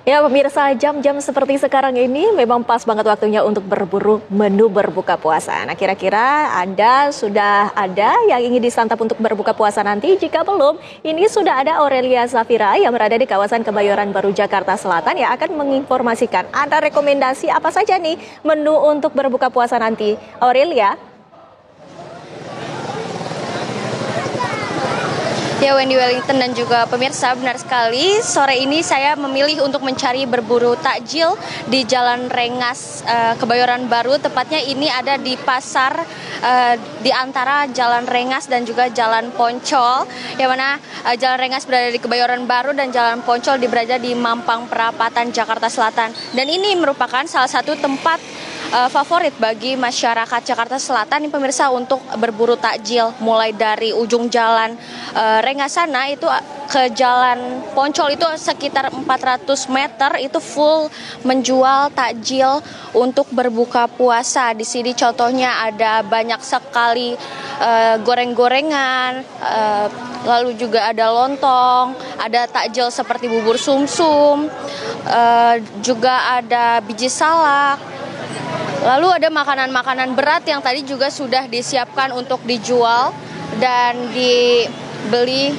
Ya pemirsa, jam-jam seperti sekarang ini memang pas banget waktunya untuk berburu menu berbuka puasa. Nah kira-kira Anda sudah ada yang ingin disantap untuk berbuka puasa nanti? Jika belum, ini sudah ada Aurelia Zafira yang berada di kawasan Kebayoran Baru, Jakarta Selatan yang akan menginformasikan ada rekomendasi apa saja nih menu untuk berbuka puasa nanti. Aurelia? Ya, Wendy Wellington dan juga pemirsa, benar sekali sore ini saya memilih untuk mencari berburu takjil di Jalan Rengas Kebayoran Baru. Tepatnya ini ada di pasar di antara Jalan Rengas dan juga Jalan Poncol, yang mana Jalan Rengas berada di Kebayoran Baru dan Jalan Poncol berada di Mampang Perapatan, Jakarta Selatan. Dan ini merupakan salah satu tempat favorit bagi masyarakat Jakarta Selatan nih pemirsa untuk berburu takjil, mulai dari ujung jalan Rengas sana itu ke Jalan Poncol itu sekitar 400 meter itu full menjual takjil untuk berbuka puasa. Di sini contohnya ada banyak sekali goreng-gorengan, lalu juga ada lontong, ada takjil seperti bubur sumsum, juga ada biji salak. Lalu ada makanan-makanan berat yang tadi juga sudah disiapkan untuk dijual dan dibeli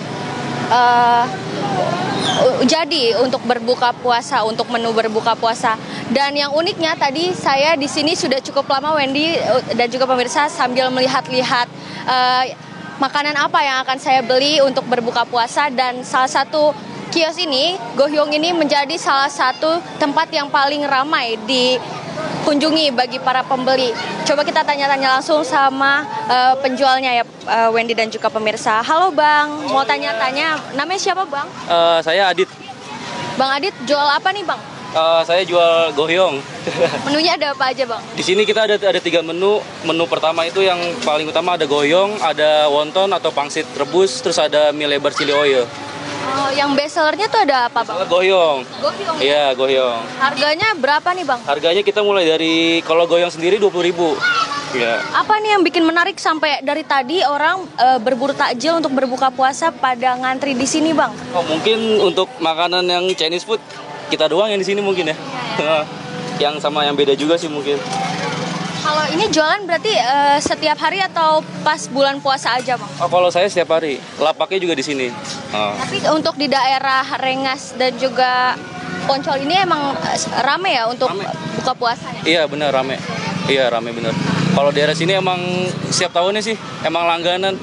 jadi untuk berbuka puasa, untuk menu berbuka puasa. Dan yang uniknya tadi saya di sini sudah cukup lama, Wendy dan juga pemirsa, sambil melihat-lihat makanan apa yang akan saya beli untuk berbuka puasa. Dan salah satu kios ini, Gohyong ini menjadi salah satu tempat yang paling ramai dikunjungi bagi para pembeli. Coba kita tanya-tanya langsung sama penjualnya ya, Wendy dan juga pemirsa. Halo Bang, mau tanya-tanya, namanya siapa Bang? Saya Adit. Bang Adit, jual apa nih Bang? Saya jual Gohyong. Menunya ada apa aja Bang? Di sini kita ada 3 menu. Menu pertama itu yang paling utama ada Gohyong, ada wonton atau pangsit rebus, terus ada mie lebar chili oil. Oh, yang best sellernya tuh ada apa, Bang? Goyong. Goyong. Iya, goyong. Harganya berapa nih, Bang? Harganya kita mulai dari kalau goyong sendiri 20.000. Iya. Apa nih yang bikin menarik sampai dari tadi orang berburu takjil untuk berbuka puasa pada ngantri di sini, Bang? Oh, mungkin untuk makanan yang Chinese food kita doang yang di sini mungkin ya. Yang sama yang beda juga sih mungkin. Kalau ini jualan berarti setiap hari atau pas bulan puasa aja, Bang? Oh, kalau saya setiap hari. Lapaknya juga di sini. Oh. Tapi untuk di daerah Rengas dan juga Poncol ini emang rame ya untuk buka puasanya? Iya, benar rame. Iya, rame benar. Kalau daerah sini emang setiap tahunnya sih emang langganan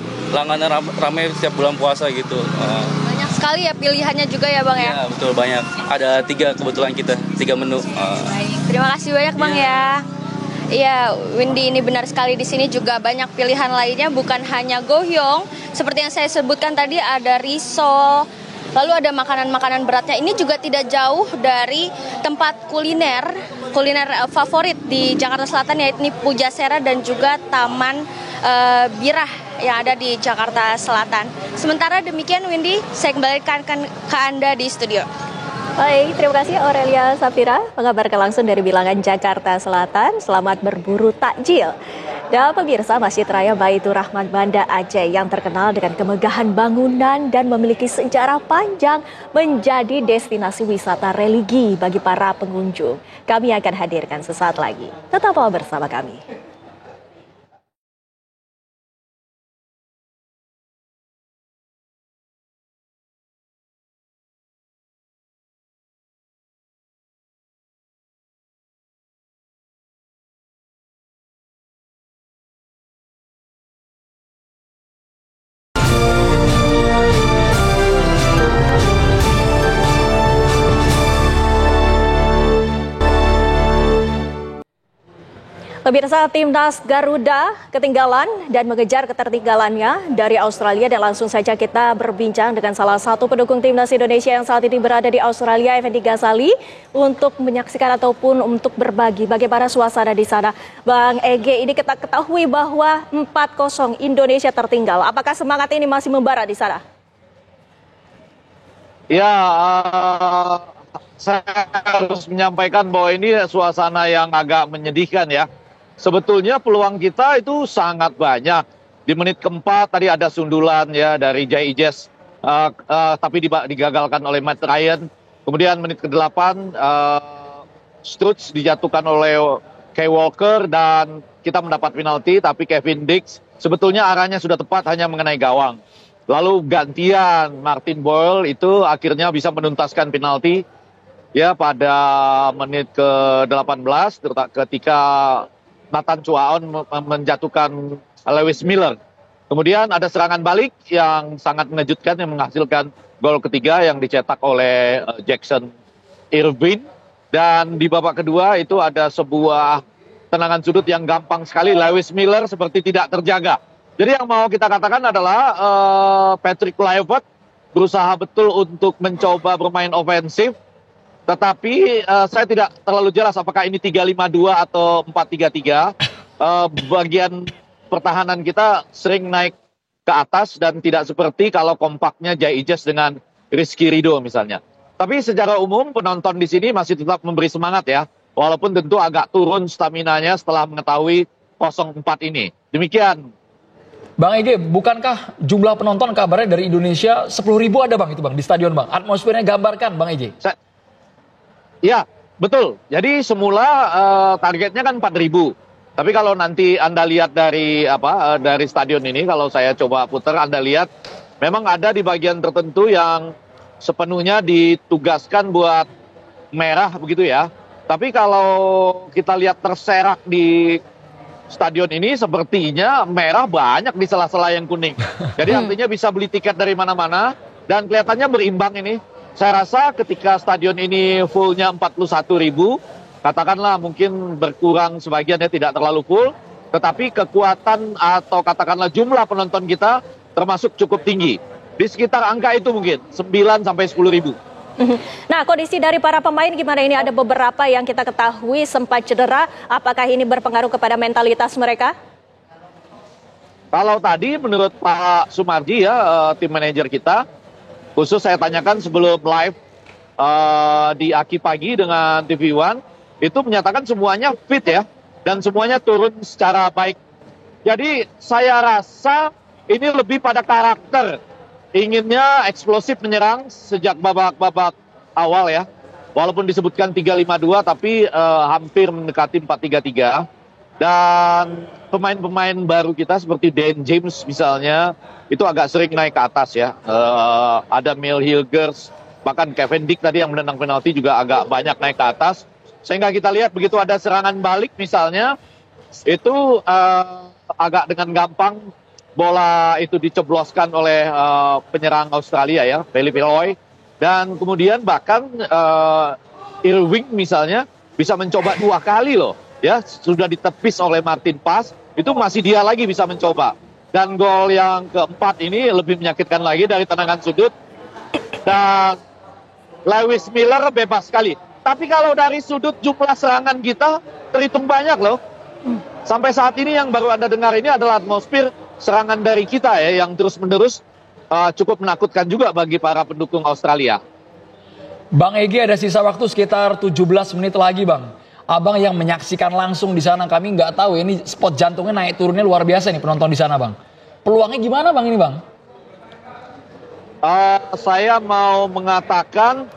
rame setiap bulan puasa gitu. Banyak sekali ya pilihannya juga ya, Bang ya? Iya, betul banyak. Ada 3 kebetulan kita, 3 menu. Baik, terima kasih banyak, Bang ya. Iya, Windy, ini benar sekali, di sini juga banyak pilihan lainnya, bukan hanya goyong. Seperti yang saya sebutkan tadi, ada risol, lalu ada makanan-makanan beratnya. Ini juga tidak jauh dari tempat kuliner favorit di Jakarta Selatan, yaitu Pujasera dan juga Taman Birah yang ada di Jakarta Selatan. Sementara demikian, Windy, saya kembalikan ke Anda di studio. Baik, terima kasih Aurelia Safira mengabarkan langsung dari Bilangan, Jakarta Selatan. Selamat berburu takjil. Dan pemirsa, Masjid Raya Baitur Rahman Banda Aceh yang terkenal dengan kemegahan bangunan dan memiliki sejarah panjang menjadi destinasi wisata religi bagi para pengunjung. Kami akan hadirkan sesaat lagi. Tetaplah bersama kami. Pemirsa, Timnas Garuda ketinggalan dan mengejar ketertinggalannya dari Australia, dan langsung saja kita berbincang dengan salah satu pendukung Timnas Indonesia yang saat ini berada di Australia, Effendi Ghazali, untuk menyaksikan ataupun untuk berbagi bagaimana suasana di sana. Bang Ege, ini kita ketahui bahwa 4-0 Indonesia tertinggal. Apakah semangat ini masih membara di sana? Ya, saya harus menyampaikan bahwa ini suasana yang agak menyedihkan ya. Sebetulnya peluang kita itu sangat banyak. Di menit keempat tadi ada sundulan ya dari Jai Ijes, tapi digagalkan oleh Matt Ryan. Kemudian menit ke-8 Struts dijatuhkan oleh Kay Walker dan kita mendapat penalti, tapi Kevin Dix sebetulnya arahnya sudah tepat, hanya mengenai gawang. Lalu gantian Martin Boyle itu akhirnya bisa menuntaskan penalti ya pada menit ke-18 ketika Nathan Chuaon menjatuhkan Lewis Miller. Kemudian ada serangan balik yang sangat mengejutkan yang menghasilkan gol ketiga yang dicetak oleh Jackson Irvine. Dan di babak kedua itu ada sebuah tendangan sudut yang gampang sekali. Lewis Miller seperti tidak terjaga. Jadi yang mau kita katakan adalah Patrick Kluivert berusaha betul untuk mencoba bermain ofensif. Tetapi saya tidak terlalu jelas apakah ini 3-5-2 atau 4-3-3. Bagian pertahanan kita sering naik ke atas dan tidak seperti kalau kompaknya Jai Ijes dengan Rizky Ridho misalnya. Tapi secara umum penonton di sini masih tetap memberi semangat ya. Walaupun tentu agak turun staminanya setelah mengetahui 0-4 ini. Demikian. Bang Ege, bukankah jumlah penonton kabarnya dari Indonesia 10.000 ada Bang itu Bang di stadion Bang? Atmosfernya gambarkan Bang Ege. Ya, betul. Jadi semula targetnya kan 4.000. Tapi kalau nanti Anda lihat dari dari stadion ini, kalau saya coba putar, Anda lihat memang ada di bagian tertentu yang sepenuhnya ditugaskan buat merah begitu ya. Tapi kalau kita lihat terserak di stadion ini sepertinya merah banyak di sela-sela yang kuning. Jadi artinya bisa beli tiket dari mana-mana dan kelihatannya berimbang ini. Saya rasa ketika stadion ini fullnya 41.000, katakanlah mungkin berkurang sebagiannya tidak terlalu full, tetapi kekuatan atau katakanlah jumlah penonton kita termasuk cukup tinggi. Di sekitar angka itu mungkin 9 sampai 10.000. Nah, kondisi dari para pemain gimana? Ini ada beberapa yang kita ketahui sempat cedera. Apakah ini berpengaruh kepada mentalitas mereka? Kalau tadi menurut Pak Sumarji ya, tim manajer kita, Khusus saya tanyakan sebelum live di Aki Pagi dengan TV One, itu menyatakan semuanya fit ya, dan semuanya turun secara baik. Jadi saya rasa ini lebih pada karakter, inginnya eksplosif menyerang sejak babak awal ya. Walaupun disebutkan 3-5-2, tapi hampir mendekati 4-3-3. Dan pemain-pemain baru kita seperti Dan James misalnya, itu agak sering naik ke atas ya. Ada Mel Hilgers, bahkan Kevin Dick tadi yang menendang penalti juga agak banyak naik ke atas. Sehingga kita lihat begitu ada serangan balik misalnya, itu agak dengan gampang bola itu dicebloskan oleh penyerang Australia ya, Felipe Roy. Dan kemudian bahkan Irving misalnya bisa mencoba 2 kali loh. Ya, sudah ditepis oleh Martin Paes, itu masih dia lagi bisa mencoba. Dan gol yang keempat ini lebih menyakitkan lagi dari tendangan sudut. Dan Lewis Miller bebas sekali. Tapi kalau dari sudut jumlah serangan kita terhitung banyak loh. Sampai saat ini yang baru Anda dengar ini adalah atmosfer serangan dari kita ya, yang terus-menerus cukup menakutkan juga bagi para pendukung Australia. Bang Egy, ada sisa waktu sekitar 17 menit lagi Bang. Abang yang menyaksikan langsung di sana, kami nggak tahu ya, ini spot jantungnya naik turunnya luar biasa nih penonton di sana Bang. Peluangnya gimana Bang ini Bang? Saya mau mengatakan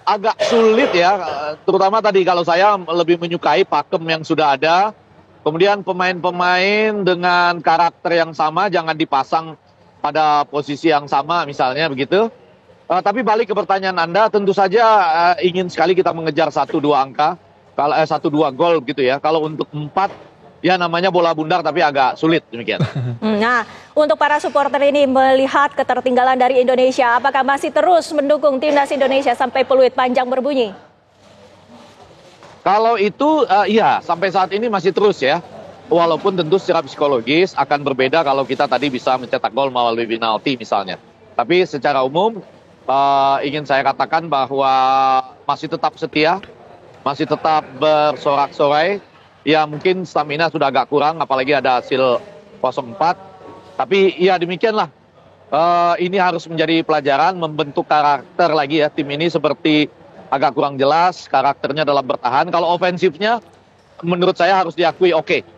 agak sulit ya, terutama tadi kalau saya lebih menyukai pakem yang sudah ada. Kemudian pemain-pemain dengan karakter yang sama jangan dipasang pada posisi yang sama misalnya begitu. Tapi balik ke pertanyaan Anda, tentu saja ingin sekali kita mengejar 1-2 angka, kalau 1-2 gol gitu ya. Kalau untuk 4 ya namanya bola bundar tapi agak sulit demikian. Nah, untuk para supporter ini melihat ketertinggalan dari Indonesia, apakah masih terus mendukung timnas Indonesia sampai peluit panjang berbunyi? Kalau itu iya, sampai saat ini masih terus ya. Walaupun tentu secara psikologis akan berbeda kalau kita tadi bisa mencetak gol melalui penalti misalnya. Tapi secara umum ingin saya katakan bahwa masih tetap setia, masih tetap bersorak-sorai. Ya mungkin stamina sudah agak kurang, apalagi ada hasil 0-4. Tapi ya demikianlah, ini harus menjadi pelajaran, membentuk karakter lagi ya. Tim ini seperti agak kurang jelas karakternya dalam bertahan. Kalau ofensifnya menurut saya harus diakui oke.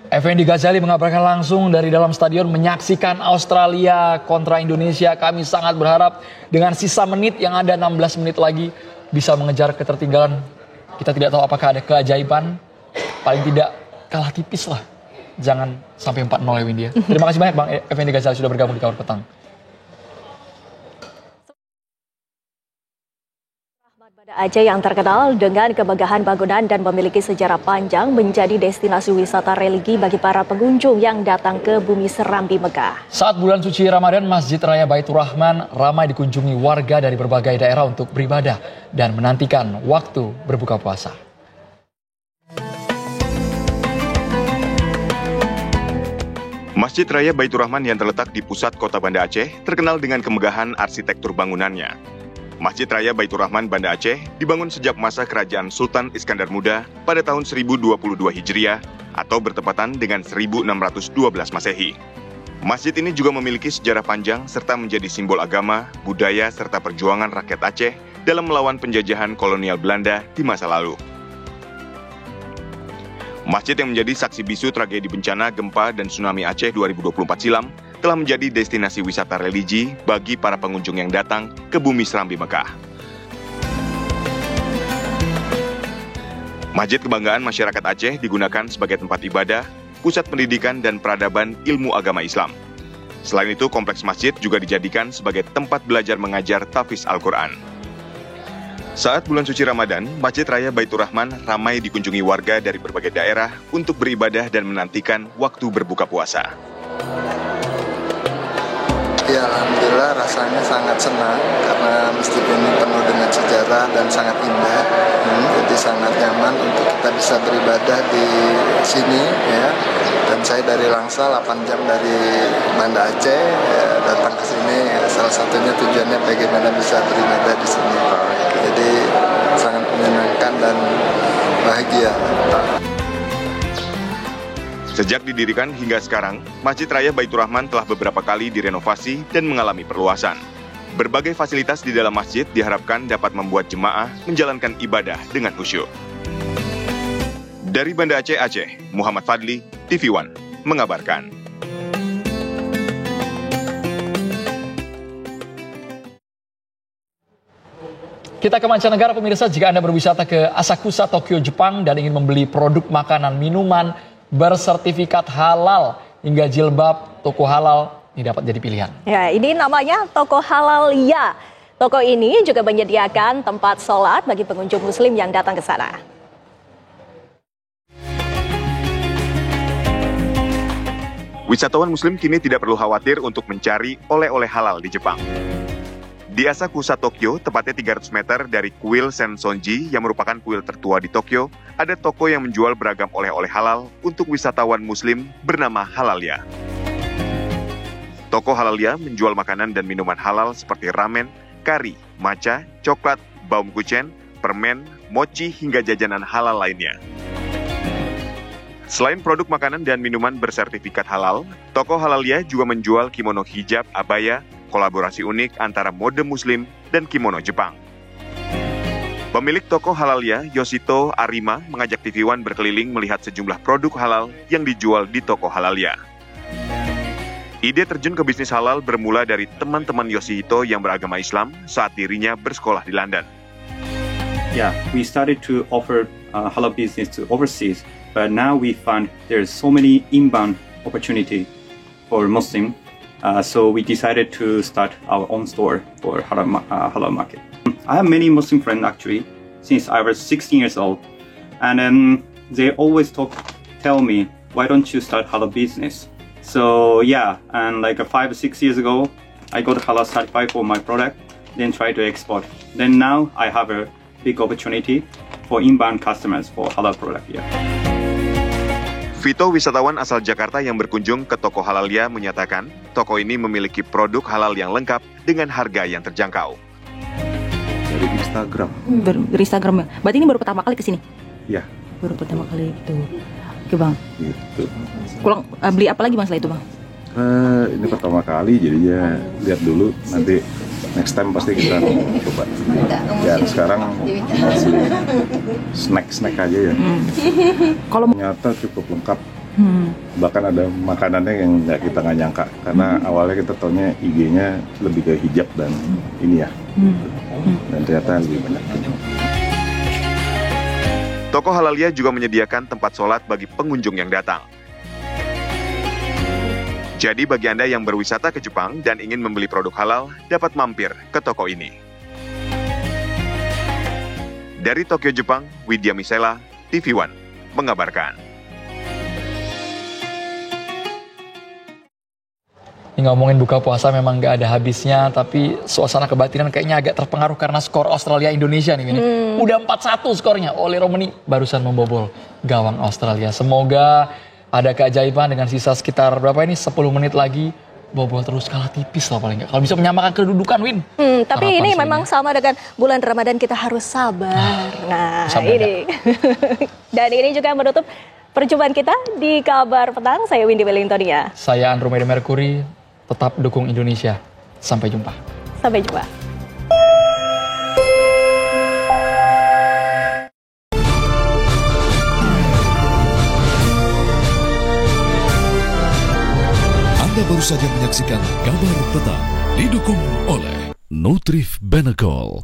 Effendi Ghazali mengabarkan langsung dari dalam stadion menyaksikan Australia kontra Indonesia. Kami sangat berharap dengan sisa menit yang ada 16 menit lagi bisa mengejar ketertinggalan. Kita tidak tahu apakah ada keajaiban, paling tidak kalah tipis lah. Jangan sampai 4-0 ya Windy. Terima kasih banyak Bang Effendi Ghazali sudah bergabung di Kabar Petang. Aceh yang terkenal dengan kemegahan bangunan dan memiliki sejarah panjang menjadi destinasi wisata religi bagi para pengunjung yang datang ke Bumi Serambi Mekah. Saat bulan suci Ramadan, Masjid Raya Baitur Rahman ramai dikunjungi warga dari berbagai daerah untuk beribadah dan menantikan waktu berbuka puasa. Masjid Raya Baitur Rahman yang terletak di pusat kota Banda Aceh terkenal dengan kemegahan arsitektur bangunannya. Masjid Raya Baitur Rahman Banda Aceh dibangun sejak masa kerajaan Sultan Iskandar Muda pada tahun 1022 Hijriah atau bertepatan dengan 1612 Masehi. Masjid ini juga memiliki sejarah panjang serta menjadi simbol agama, budaya, serta perjuangan rakyat Aceh dalam melawan penjajahan kolonial Belanda di masa lalu. Masjid yang menjadi saksi bisu tragedi bencana gempa dan tsunami Aceh 2024 silam telah menjadi destinasi wisata religi bagi para pengunjung yang datang ke Bumi Serambi Mekah. Masjid kebanggaan masyarakat Aceh digunakan sebagai tempat ibadah, pusat pendidikan dan peradaban ilmu agama Islam. Selain itu, kompleks masjid juga dijadikan sebagai tempat belajar mengajar tahfiz Al-Quran. Saat bulan suci Ramadan, Masjid Raya Baitur Rahman ramai dikunjungi warga dari berbagai daerah untuk beribadah dan menantikan waktu berbuka puasa. Ya, alhamdulillah rasanya sangat senang karena masjid ini penuh dengan sejarah dan sangat indah. Jadi sangat nyaman untuk kita bisa beribadah di sini ya. Dan saya dari Langsa 8 jam dari Banda Aceh ya, datang ke sini salah satunya tujuannya bagaimana bisa beribadah di sini. Jadi sangat menyenangkan dan bahagia. Sejak didirikan hingga sekarang, Masjid Raya Baitur Rahman telah beberapa kali direnovasi dan mengalami perluasan. Berbagai fasilitas di dalam masjid diharapkan dapat membuat jemaah menjalankan ibadah dengan khusyuk. Dari Banda Aceh, Muhammad Fadli, TV One, mengabarkan. Kita ke mancanegara, pemirsa. Jika Anda berwisata ke Asakusa, Tokyo, Jepang, dan ingin membeli produk makanan, minuman bersertifikat halal hingga jilbab, toko halal, ini dapat jadi pilihan. Ya, ini namanya Toko Halalia. Toko ini juga menyediakan tempat sholat bagi pengunjung muslim yang datang ke sana. Wisatawan muslim kini tidak perlu khawatir untuk mencari oleh-oleh halal di Jepang. Di Asakusa, Tokyo, tepatnya 300 meter dari kuil Sensonji yang merupakan kuil tertua di Tokyo, ada toko yang menjual beragam oleh-oleh halal untuk wisatawan muslim bernama Halalia. Toko Halalia menjual makanan dan minuman halal seperti ramen, kari, matcha, coklat, baumkuchen, permen, mochi, hingga jajanan halal lainnya. Selain produk makanan dan minuman bersertifikat halal, toko Halalia juga menjual kimono hijab abaya, kolaborasi unik antara mode muslim dan kimono Jepang. Pemilik toko Halalia, Yoshito Arima, mengajak TV One berkeliling melihat sejumlah produk halal yang dijual di toko Halalia. Ide terjun ke bisnis halal bermula dari teman-teman Yoshito yang beragama Islam saat dirinya bersekolah di London. Yeah, we started to offer halal business to overseas, but now we find there's so many inbound opportunity for Muslim, so we decided to start our own store for halal market. I have many Muslim friends actually since I was 16 years old, and they always tell me, why don't you start halal business? So yeah, and like 5 or 6 years ago, I got halal certified for my product, then try to export. Then now I have a big opportunity for inbound customers for halal product here. Vito, wisatawan asal Jakarta yang berkunjung ke toko Halalia, menyatakan toko ini memiliki produk halal yang lengkap dengan harga yang terjangkau. Dari Instagram. Dari Instagram ya. Berarti ini baru pertama kali ke sini? Iya. Baru pertama kali itu. Oke bang. Gitu. Kurang beli apa lagi bang setelah itu bang? Ini pertama kali, jadinya lihat dulu, nanti next time pasti kita coba. Ya sekarang masih snack aja ya. Kalau ternyata cukup lengkap. Bahkan ada makanannya yang kita nggak nyangka, karena awalnya kita taunya IG-nya lebih ke hijab dan ini ya. Dan ternyata lebih banyak. Toko Halalia juga menyediakan tempat sholat bagi pengunjung yang datang. Jadi bagi Anda yang berwisata ke Jepang dan ingin membeli produk halal, dapat mampir ke toko ini. Dari Tokyo, Jepang, Widya Misela, TV One, mengabarkan. Ini ngomongin buka puasa memang nggak ada habisnya, tapi suasana kebatinan kayaknya agak terpengaruh karena skor Australia-Indonesia nih. Udah 4-1 skornya, Oli Romani barusan membobol gawang Australia. Semoga ada keajaiban dengan sisa sekitar berapa ini, 10 menit lagi, bobol terus, kalah tipis lah paling nggak. Kalau bisa menyamakan kedudukan, Win. Tapi ini memang sama dengan bulan Ramadan, kita harus sabar. Nah ini. Dan ini juga menutup perjumpaan kita di Kabar Petang. Saya Windy Wellingtonia. Saya Andromeda Mercury. Tetap dukung Indonesia. Sampai jumpa. Sampai jumpa. Anda baru saja menyaksikan Kabar Petang. Didukung oleh Nutrif Benecol.